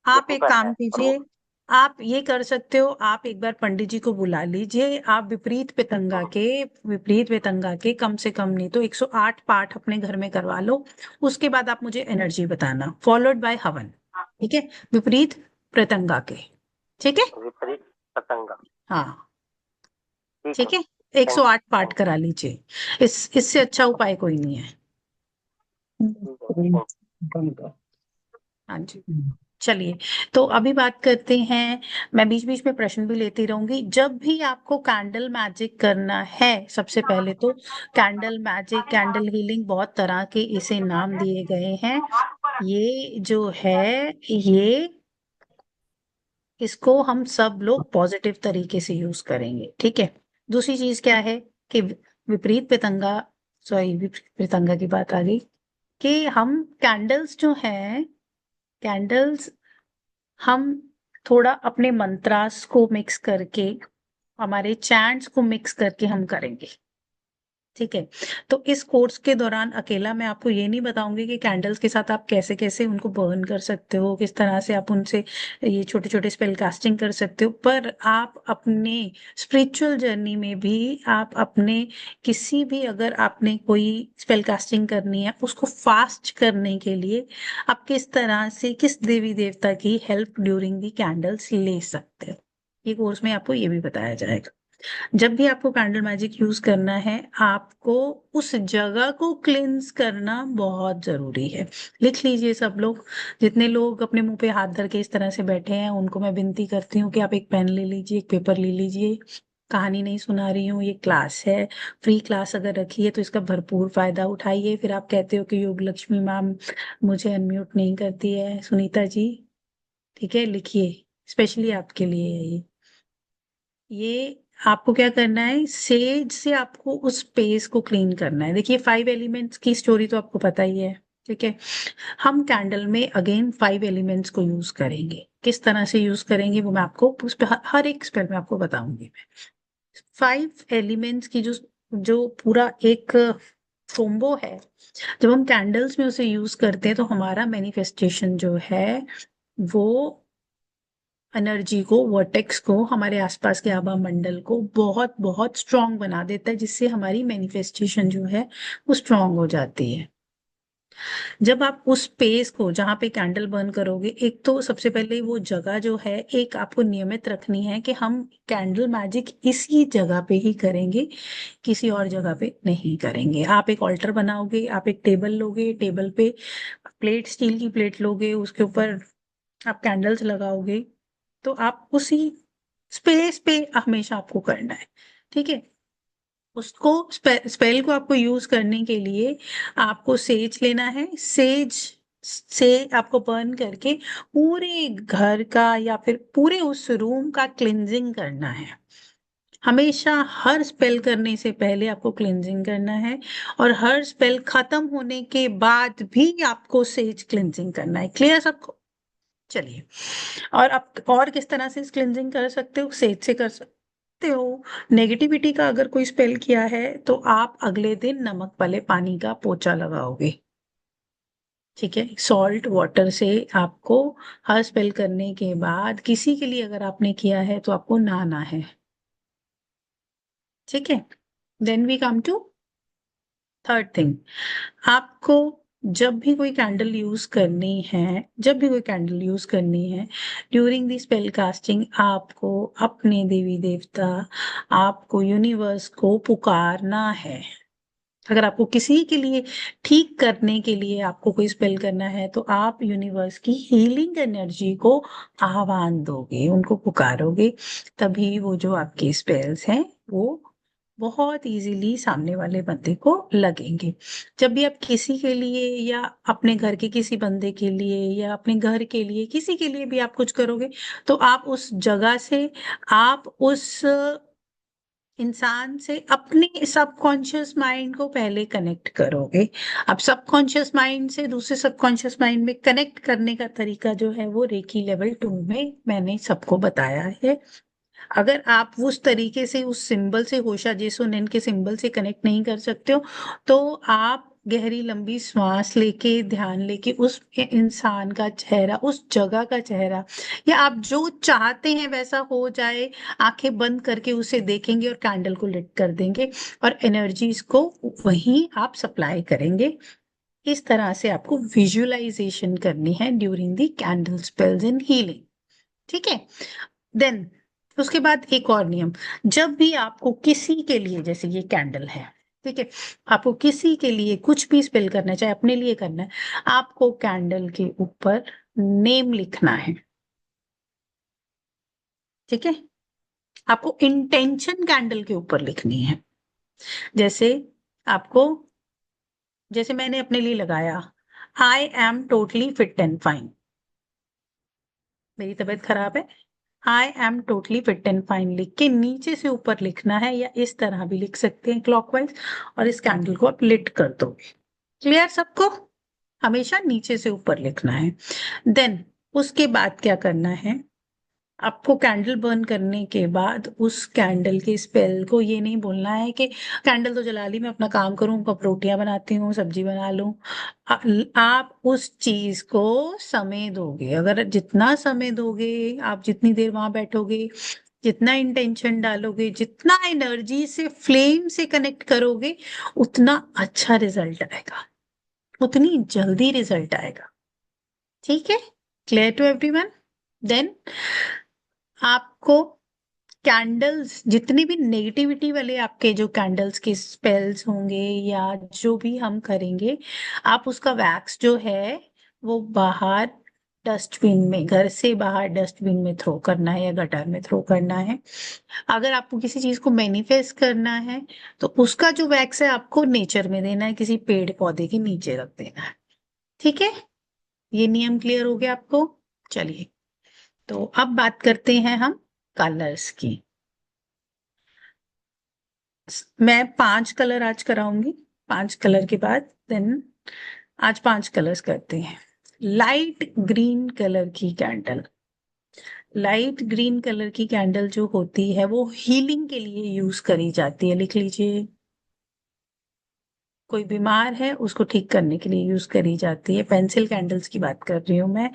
आप यहीं एक पर काम है और वो। कीजिए, आप ये कर सकते हो, आप एक बार पंडित जी को बुला लीजिए, आप विपरीत वेतंगा के कम से कम नहीं तो 108 पाठ अपने घर में करवा लो। उसके बाद आप मुझे एनर्जी बताना, फॉलोड बाय हवन। ठीक है, विपरीत प्रतंगा के। ठीक है, विपरीत पतंगा। हाँ ठीक ठीक है। है, थैंक 108 पाठ थैंक करा लीजिए। इससे अच्छा उपाय कोई नहीं है। ठीक है। हाँ जी, चलिए। तो अभी बात करते हैं, मैं बीच बीच में प्रश्न भी लेती रहूंगी। जब भी आपको कैंडल मैजिक करना है, सबसे पहले तो कैंडल मैजिक, कैंडल हीलिंग, बहुत तरह के इसे नाम दिए गए हैं। ये जो है, ये इसको हम सब लोग पॉजिटिव तरीके से यूज करेंगे। ठीक है, दूसरी चीज क्या है कि विपरीत प्रतंगा, सॉरी विपरीत प्रतंगा की बात आ गई, कि हम कैंडल्स जो हैं, कैंडल्स हम थोड़ा अपने मंत्रास को मिक्स करके, हमारे चैंट्स को मिक्स करके हम करेंगे। ठीक है, तो इस कोर्स के दौरान अकेला मैं आपको ये नहीं बताऊंगी कि कैंडल्स के साथ आप कैसे कैसे उनको बर्न कर सकते हो, किस तरह से आप उनसे ये छोटे छोटे स्पेल कास्टिंग कर सकते हो, पर आप अपने स्पिरिचुअल जर्नी में भी, आप अपने किसी भी, अगर आपने कोई स्पेल कास्टिंग करनी है उसको फास्ट करने के लिए आप किस तरह से, किस देवी देवता की हेल्प ड्यूरिंग दी कैंडल्स ले सकते हो, ये कोर्स में आपको ये भी बताया जाएगा। जब भी आपको कैंडल मैजिक यूज करना है, आपको उस जगह को क्लींस करना बहुत जरूरी है। लिख लीजिए सब लोग, जितने लोग अपने मुंह पे हाथ धर के इस तरह से बैठे हैं उनको मैं विनती करती हूँ कि आप एक पेन ले लीजिए, एक पेपर ले लीजिए। कहानी नहीं सुना रही हूँ, ये क्लास है, फ्री क्लास अगर रखी है तो इसका भरपूर फायदा उठाइए। फिर आप कहते हो कि योग लक्ष्मी मैम मुझे अनम्यूट नहीं करती है, सुनीता जी ठीक है, लिखिए, स्पेशली आपके लिए है ये। आपको क्या करना है, सेज से आपको उस स्पेस को क्लीन करना है। देखिए 5 एलिमेंट्स की स्टोरी तो आपको पता ही है। ठीक है, हम कैंडल में अगेन 5 एलिमेंट्स को यूज करेंगे। किस तरह से यूज करेंगे वो मैं आपको उस पे हर एक स्पेल में आपको बताऊंगी। मैं 5 एलिमेंट्स की जो जो पूरा एक कोम्बो है, जब हम कैंडल्स में उसे यूज करते हैं तो हमारा मैनिफेस्टेशन जो है वो एनर्जी को, वर्टेक्स को, हमारे आसपास के आभा मंडल को बहुत बहुत स्ट्रांग बना देता है, जिससे हमारी मैनिफेस्टेशन जो है वो स्ट्रांग हो जाती है। जब आप उस स्पेस को जहाँ पे कैंडल बर्न करोगे, एक तो सबसे पहले वो जगह जो है, एक आपको नियमित रखनी है कि हम कैंडल मैजिक इसी जगह पे ही करेंगे, किसी और जगह पे नहीं करेंगे। आप एक ऑल्टर बनाओगे, आप एक टेबल लोगे, टेबल पे प्लेट, स्टील की प्लेट लोगे, उसके ऊपर आप कैंडल्स लगाओगे, तो आप उसी स्पेस पे हमेशा आपको करना है। ठीक है, उसको स्पेल को आपको यूज करने के लिए आपको सेज लेना है। सेज से आपको बर्न करके पूरे घर का या फिर पूरे उस रूम का क्लिनजिंग करना है। हमेशा हर स्पेल करने से पहले आपको क्लिनजिंग करना है, और हर स्पेल खत्म होने के बाद भी आपको सेज क्लिनजिंग करना है। क्लियर सबको? चलिए, और आप और किस तरह से क्लिनजिंग कर सकते हो, सेज से कर सकते हो। नेगेटिविटी का अगर कोई स्पेल किया है तो आप अगले दिन नमक वाले पानी का पोछा लगाओगे। ठीक है, सॉल्ट वाटर से आपको हर स्पेल करने के बाद, किसी के लिए अगर आपने किया है तो आपको नहाना है। ठीक है, then we come to third thing. आपको जब भी कोई कैंडल यूज करनी है, जब भी कोई कैंडल यूज करनी है ड्यूरिंग दी स्पेल कास्टिंग, आपको अपने देवी देवता, आपको यूनिवर्स को पुकारना है। अगर आपको किसी के लिए ठीक करने के लिए आपको कोई स्पेल करना है तो आप यूनिवर्स की हीलिंग एनर्जी को आह्वान दोगे, उनको पुकारोगे, तभी वो जो आपके स्पेल्स हैं वो बहुत इजीली सामने वाले बंदे को लगेंगे। जब भी आप किसी के लिए या अपने घर के किसी बंदे के लिए या अपने घर के लिए किसी के लिए भी आप कुछ करोगे, तो आप उस जगह से, आप उस इंसान से अपने सबकॉन्शियस माइंड को पहले कनेक्ट करोगे। अब सबकॉन्शियस माइंड से दूसरे सबकॉन्शियस माइंड में कनेक्ट करने का तरीका जो है वो रेकी लेवल 2 में मैंने सबको बताया है। अगर आप उस तरीके से, उस सिंबल से, होशा जेसो नेन के सिंबल से कनेक्ट नहीं कर सकते हो, तो आप गहरी लंबी श्वास लेके ध्यान लेके उस इंसान का चेहरा, उस जगह का चेहरा, या आप जो चाहते हैं वैसा हो जाए, आंखें बंद करके उसे देखेंगे और कैंडल को लिट कर देंगे और एनर्जीज को वहीं आप सप्लाई करेंगे। इस तरह से आपको विजुअलाइजेशन करनी है during the candle spells in healing. ठीक है। देन उसके बाद एक और नियम, जब भी आपको किसी के लिए, जैसे ये कैंडल है, ठीक है, आपको किसी के लिए कुछ भी स्पेल करना है, चाहे अपने लिए करना है, आपको कैंडल के ऊपर नेम लिखना है। ठीक है। आपको इंटेंशन कैंडल के ऊपर लिखनी है। जैसे आपको, जैसे मैंने अपने लिए लगाया, I am totally fit and fine, मेरी तबीयत खराब है, I am totally fit and fine लिख के नीचे से ऊपर लिखना है, या इस तरह भी लिख सकते हैं क्लॉकवाइज, और इस कैंडल को आप लिट कर दो। क्लियर सबको? हमेशा नीचे से ऊपर लिखना है। देन उसके बाद क्या करना है, आपको कैंडल बर्न करने के बाद उस कैंडल के स्पेल को ये नहीं बोलना है कि कैंडल तो जला ली, मैं अपना काम करूं, कब रोटियां बनाती हूँ, सब्जी बना लूं। आप उस चीज को समय दोगे। अगर जितना समय दोगे, आप जितनी देर वहां बैठोगे, जितना इंटेंशन डालोगे, जितना एनर्जी से फ्लेम से कनेक्ट करोगे, उतना अच्छा रिजल्ट आएगा, उतनी जल्दी रिजल्ट आएगा। ठीक है? Clear to everyone? देन आपको कैंडल्स, जितनी भी नेगेटिविटी वाले आपके जो कैंडल्स के स्पेल्स होंगे या जो भी हम करेंगे, आप उसका वैक्स जो है वो बाहर डस्टबिन में, घर से बाहर डस्टबिन में थ्रो करना है या गटर में थ्रो करना है। अगर आपको किसी चीज को मैनिफेस्ट करना है तो उसका जो वैक्स है आपको नेचर में देना है, किसी पेड़ पौधे के नीचे रख देना है। ठीक है? ये नियम क्लियर हो गया आपको? चलिए, तो अब बात करते हैं हम कलर्स की। मैं 5 कलर आज कराऊंगी, 5 कलर के बाद देन आज 5 कलर्स करते हैं। लाइट ग्रीन कलर की कैंडल, लाइट ग्रीन कलर की कैंडल जो होती है वो हीलिंग के लिए यूज करी जाती है। लिख लीजिए, कोई बीमार है उसको ठीक करने के लिए यूज करी जाती है। पेंसिल कैंडल्स की बात कर रही हूँ मैं,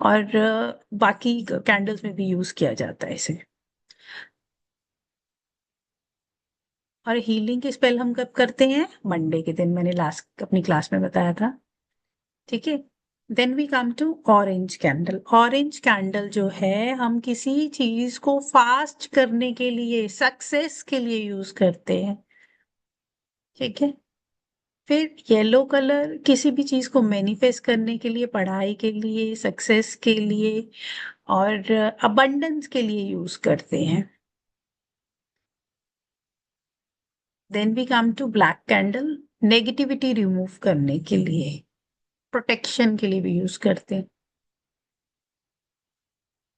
और बाकी कैंडल्स में भी यूज किया जाता है इसे। और हीलिंग के स्पेल हम कब करते हैं? मंडे के दिन, मैंने लास्ट अपनी क्लास में बताया था। ठीक है। Then we come to orange candle. Orange candle जो है, हम किसी चीज को फास्ट करने के लिए, सक्सेस के लिए यूज करते हैं। ठीक है। फिर येलो कलर, किसी भी चीज को मैनिफेस्ट करने के लिए, पढ़ाई के लिए, सक्सेस के लिए और अबंडेंस के लिए यूज करते हैं। Then we come to black candle, negativity remove करने के लिए, प्रोटेक्शन के लिए भी यूज करते हैं।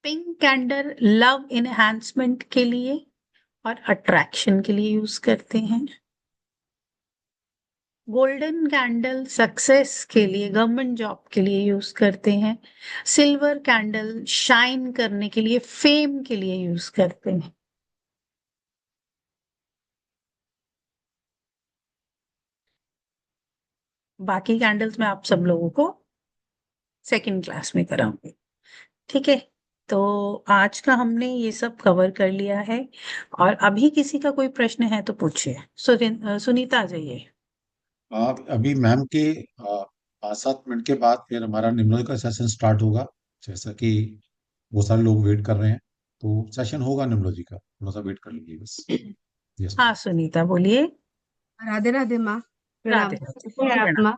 पिंक कैंडल लव इनहैंसमेंट के लिए और अट्रैक्शन के लिए यूज करते हैं। गोल्डन कैंडल सक्सेस के लिए, गवर्नमेंट जॉब के लिए यूज करते हैं। सिल्वर कैंडल शाइन करने के लिए, फेम के लिए यूज करते हैं। बाकी कैंडल्स में आप सब लोगों को सेकंड क्लास में कराऊंगी। ठीक है। तो आज का हमने ये सब कवर कर लिया है, और अभी किसी का कोई प्रश्न है तो पूछिए। सुनीता आ जाइए। आप अभी मैम के 5-7 मिनट के बाद फिर हमारा निम्नलिखित का सेशन स्टार्ट होगा, जैसा कि बहुत सारे लोग वेट कर रहे हैं, तो सेशन होगा निम्नलिखित का, थोड़ा सा वेट कर लीजिए बस। यस। हाँ सुनीता बोलिए। राधे राधे माँ। प्रणाम। राधे राधे। कैसे हैं आप प्रणाम। माँ?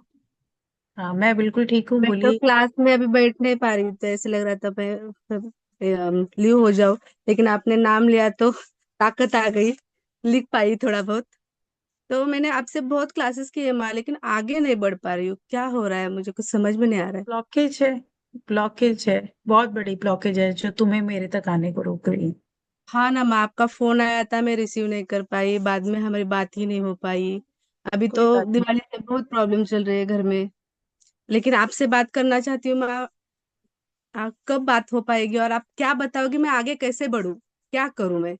हाँ मैं बिल्कुल ठीक हूँ, मैं तो बोलिए। क्लास में अभी बैठ नहीं पा रही, तो ऐसे लग रहा था मैं लीव हो जाऊं, लेकिन आपने नाम लिया तो ताकत आ गई, लिख पाई थोड़ा बहुत। तो मैंने आपसे बहुत क्लासेस की है माँ, लेकिन आगे नहीं बढ़ पा रही हूँ। क्या हो रहा है, मुझे कुछ समझ में नहीं आ रहा है। ब्लॉकेज है, ब्लॉकेज है, बहुत बड़ी ब्लॉकेज है जो तुम्हें मेरे तक आने को रोक रही है। हाँ ना माँ, आपका फोन आया था, मैं रिसीव नहीं कर पाई, बाद में हमारी बात ही नहीं हो पाई। अभी कोई तो बात नहीं। दिवाली से बहुत प्रॉब्लम चल रही है घर में, लेकिन आपसे बात करना चाहती हूँ माँ। कब बात हो पाएगी और आप क्या बताओगे, मैं आगे कैसे बढ़ूं, क्या करूं मैं?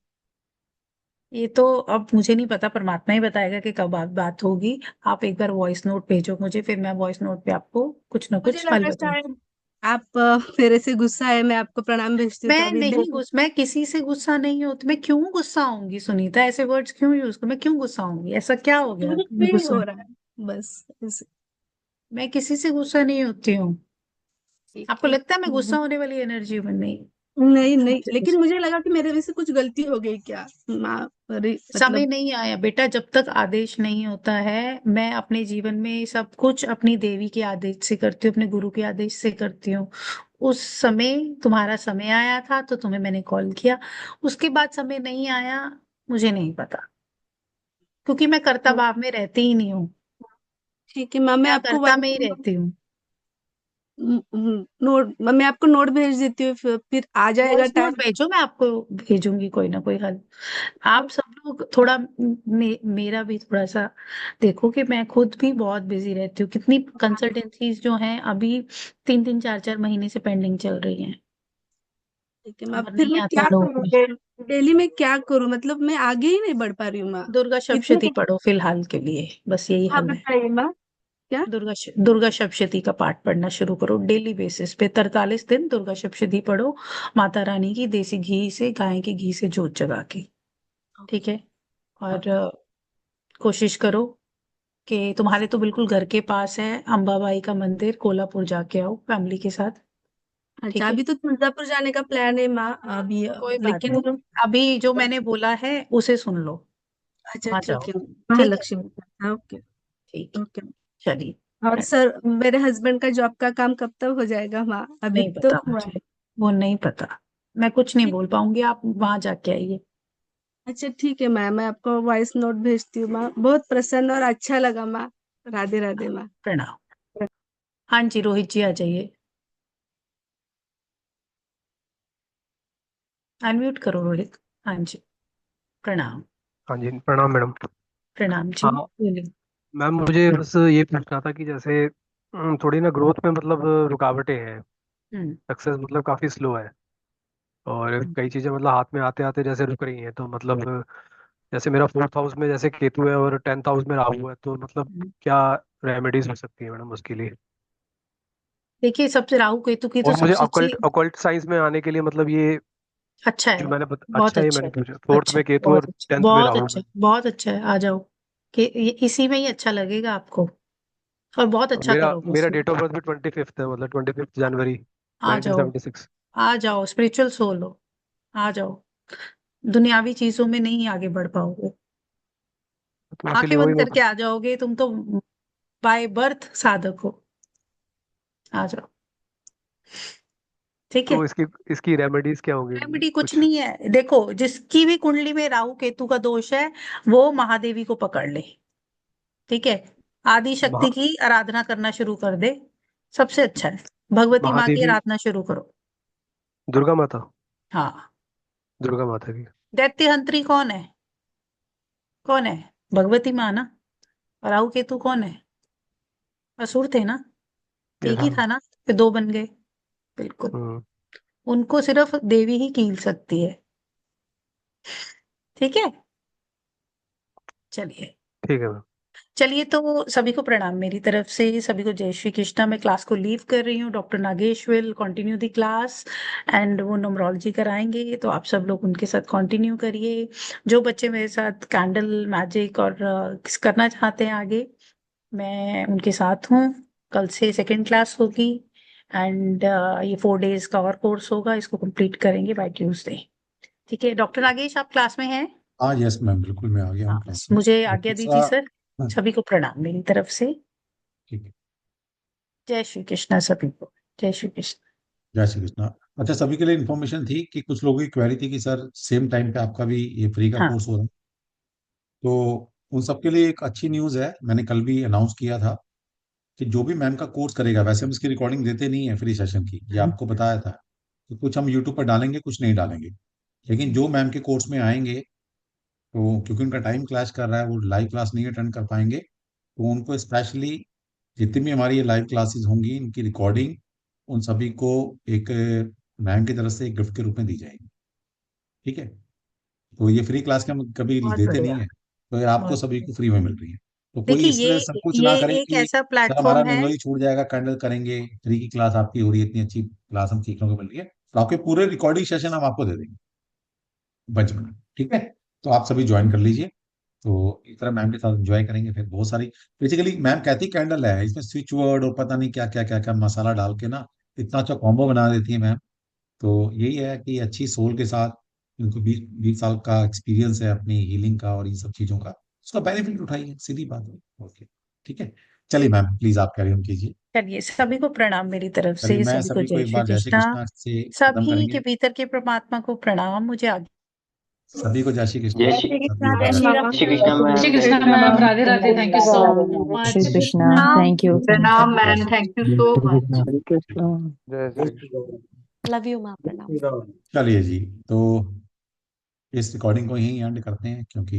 ये तो अब मुझे नहीं पता, परमात्मा ही बताएगा कि कब बात होगी। आप एक बार वॉइस नोट भेजो मुझे, फिर मैं वॉइस नोट पे आपको कुछ ना मुझे कुछ हल लगा बताऊँ। शायद आप मेरे से गुस्सा है, मैं आपको प्रणाम भेजती हूँ तो मैं अभी नहीं देख मैं किसी से गुस्सा नहीं होती। मैं क्यों गुस्सा होंगी सुनीता? ऐसे वर्ड्स क्यों यूज करूं? मैं क्यों गुस्सा होंगी? ऐसा क्या हो गया मुझे कि मैं फील गुस्सा? हो रहा है बस ऐसे। मैं किसी से गुस्सा नहीं होती हूँ। ठीक आपको है। लगता है मैं गुस्सा होने वाली एनर्जी में? नहीं। नहीं मैं नहीं, मुझसे लेकिन गुस्सा, मुझे लगा कि मेरे वजह से कुछ गलती हो गई क्या। माँ समय मतलब नहीं आया बेटा। जब तक आदेश नहीं होता है, मैं अपने जीवन में सब कुछ अपनी देवी के आदेश से करती हूँ, अपने गुरु के आदेश से करती हूँ। उस समय तुम्हारा समय आया था तो तुम्हें मैंने कॉल किया। उसके बाद समय नहीं आया, मुझे नहीं पता, क्योंकि मैं कर्ता भाव में रहती ही नहीं हूँ। ठीक है माँ, मैं मैं आपको कर्ता में ही रहती हूँ। नोट, मैं आपको नोट भेज देती हूँ, फिर आ जाएगा वॉइस नोट टाइम। भेजो, मैं आपको भेजूंगी कोई ना कोई हल। आप सब लोग थोड़ा मेरा भी थोड़ा सा देखो कि मैं खुद भी बहुत बिजी रहती हूँ। कितनी कंसल्टेंसीज जो हैं अभी 3 3 4 4 महीने से पेंडिंग चल रही हैं, ठीक है माँ, और फिर नहीं मैं आता क्या लोगों करूँ? को। डेली में क्या करूँ? मतलब मैं आगे ही नहीं बढ़ पा रही हूँ माँ। दुर्गा सप्तशती इतना पढ़ो फिलहाल के लिए, बस यही हाँ हल है। बताइए माँ। क्या? दुर्गा सप्तशती का पाठ पढ़ना शुरू करो डेली बेसिस पे। 43 दिन दुर्गा सप्तशती पढ़ो, माता रानी की देसी घी से, गाय के घी से जोत जगा के। ठीक है। और कोशिश करो कि तुम्हारे तो बिल्कुल घर के पास है अंबाबाई का मंदिर, कोल्हापुर जाके आओ फैमिली के साथ। अच्छा, ठीक है। अभी तो मिर्जापुर जाने का प्लान है माँ अभी, कोई बात लेकिन नहीं, अभी जो मैंने बोला है उसे सुन लो, अच्छा वहां ठीक जाओ। है, ठीक है। महालक्ष्मी। हाँ ओके। ठीक है। ओके। चलिए। और सर, मेरे हस्बैंड का जॉब का काम कब तक हो जाएगा माँ? अभी नहीं तो पता हुआ है। मुझे, वो नहीं पता। मैं कुछ नहीं ठीक। बोल पाऊंगी, आप वहां जाके आइए। अच्छा ठीक है माँ, मैं आपको वॉइस नोट भेजती हूँ माँ। बहुत प्रसन्न और अच्छा लगा माँ। राधे राधे माँ। प्रणाम। हाँ जी, रोहित जी आ जाइए। अनम्यूट करो रोहित। हाँ जी। प्रणाम। हाँ जी, प्रणाम मैडम। प्रणाम जी, हाँ बोलिए। मैम, मुझे बस ये पूछना था कि जैसे थोड़ी ना ग्रोथ में मतलब रुकावटें हैं। हम्म। सक्सेस मतलब काफ़ी स्लो है, और कई चीज़ें मतलब हाथ में आते आते जैसे रुक रही हैं। तो मतलब जैसे मेरा 4th हाउस में जैसे केतु है और 10th हाउस में राहु है, तो मतलब क्या रेमेडीज हो सकती है मैडम उसके लिए? देखिए, सबसे राहु केतु की तो और मुझे सबसे अच्छी। अकल्ट अकल्ट साइंस में आने के लिए मतलब ये अच्छा है। जो मैंने बहुत अच्छा ये अच्छा मैंने है। पूछा, 4th अच्छा में है, केतु बहुत और अच्छा, 10th में बहुत राहु अच्छा है। है, बहुत अच्छा है। आ जाओ कि इसी में ही अच्छा लगेगा आपको, और बहुत और अच्छा मेरा करोगे मेरा इसमें। डेट ऑफ बर्थ भी 25th है, मतलब 25 जनवरी आ जाओ, 1976। आ जाओ, स्पिरिचुअल सोल हो। आ जाओ। दुनियावी चीजों में नहीं आगे बढ़ पाओगे। तो आंखें इसीलिए वही बंद मैं। करके आ जाओगे तुम तो, बाय बर्थ साधक हो। आ जाओ। ठीक है। तो इसकी इसकी रेमेडीज क्या होंगी रेमेडी कुछ कुछ? नहीं है। देखो, जिसकी भी कुंडली में राहु केतु का दोष है, वो महादेवी को पकड़ ले। ठीक है। आदि शक्ति महा की आराधना करना शुरू कर दे, सबसे अच्छा है। भगवती माँ की महादेवी, आराधना शुरू करो। दुर्गा माता, हाँ। दुर्गा माता की। दैत्य हंत्री कौन है? कौन है? भगवती माँ ना। और राहु केतु कौन है? असुर थे ना। यस एक ही मैम। था ना, फिर दो बन गए। बिल्कुल। हम्म। उनको सिर्फ देवी ही कील सकती है। ठीक है। चलिए। ठीक है मैम। चलिए, तो सभी को प्रणाम मेरी तरफ से, सभी को जय श्री कृष्णा। मैं क्लास को लीव कर रही हूँ। Doctor Nagesh will continue the class, and वो न्यूमरोलॉजी कराएंगे, तो आप सब लोग उनके साथ कंटिन्यू करिए। जो बच्चे मेरे साथ कैंडल मैजिक और करना चाहते हैं आगे, मैं उनके साथ हूँ। कल से सेकेंड क्लास होगी, एंड ये 4 डेज का और कोर्स होगा, इसको कंप्लीट करेंगे बाय ट्यूसडे। ठीक है। डॉक्टर नागेश, आप क्लास में हैं? हाँ यस मैम, बिल्कुल मैं आ गया हूँ हाँ, क्लास में। मुझे और आज्ञा दूसरा, दीजिए सर। हाँ, सभी को प्रणाम मेरी तरफ से। ठीक है। जय श्री कृष्णा सभी को। जय श्री कृष्ण। जय श्री कृष्णा। अच्छा, सभी के लिए इन्फॉर्मेशन थी कि कुछ लोगों की क्वेरी थी कि सर सेम टाइम पे आपका भी ये फ्री का हाँ। कोर्स हो रहा है। तो उन सबके लिए एक अच्छी न्यूज़ है, मैंने कल भी अनाउंस किया था कि जो भी मैम का कोर्स करेगा, वैसे हम इसकी रिकॉर्डिंग देते नहीं है फ्री सेशन की, ये हम्म, आपको बताया था। तो कुछ हम यूट्यूब पर डालेंगे, कुछ नहीं डालेंगे। लेकिन जो मैम के कोर्स में आएंगे, तो क्योंकि उनका टाइम क्लैश कर रहा है, वो लाइव क्लास नहीं अटेंड कर पाएंगे, तो उनको स्पेशली जितनी भी हमारी ये लाइव क्लासेस होंगी, इनकी रिकॉर्डिंग उन सभी को एक मैम की तरफ से एक गिफ्ट के रूप में दी जाएगी। ठीक है। तो ये फ्री क्लास के हम कभी बहुत देते बढ़िया, नहीं है, तो ये आपको बहुत सभी बढ़िया। को फ्री में मिल रही है। तो कोई देखिए इस तरह संकोच ये ना करें एक कि ऐसा सर हमारा प्लेटफॉर्म है। निम्नलिखित छूट जाएगा, कैंडल करेंगे, फ्री की क्लास आपकी हो रही है, इतनी अच्छी क्लास हम सीखने को मिल रही है, तो आपके पूरे रिकॉर्डिंग सेशन हम आपको दे देंगे बचपन, ठीक है। तो आप सभी ज्वाइन कर लीजिए। तो इस तरह मैम के साथ एंजॉय करेंगे। फिर बहुत सारी, बेसिकली मैम कहती कैंडल है, इसमें स्विच वर्ड और पता नहीं क्या क्या क्या क्या मसाला डाल के ना इतना अच्छा कॉम्बो बना देती है मैम। तो यही है कि अच्छी सोल के साथ, उनको 20 20 साल का एक्सपीरियंस है अपनी हीलिंग का और इन सब चीजों का, उसका बेनिफिट उठाइए, सीधी बात है। ओके, ठीक है। चलिए मैम, प्लीज आप कैरी ऑन कीजिए। चलिए, सभी को प्रणाम मेरी तरफ चलिए, से, मैं सभी को सभी को जय एक श्री बार जय श्री कृष्णा। कृष्णा से खत्म सभी करेंगे। के भीतर के परमात्मा को प्रणाम। मुझे आगे सभी को जय श्री कृष्णा। जय श्री सभी कृष्णा को मैम, श्री कृष्णा जय मैम, श्री जय Krishna Shri ma'am, Krishna. Radhe Radhe, thank you so Shri much. Krishna, thank you. प्रणाम ma'am, thank you so much. Hare Krishna. जय Shri Krishna. Love you ma'am, प्रणाम। चलिए जी, तो इस रिकॉर्डिंग को यहीं एंड करते हैं, क्योंकि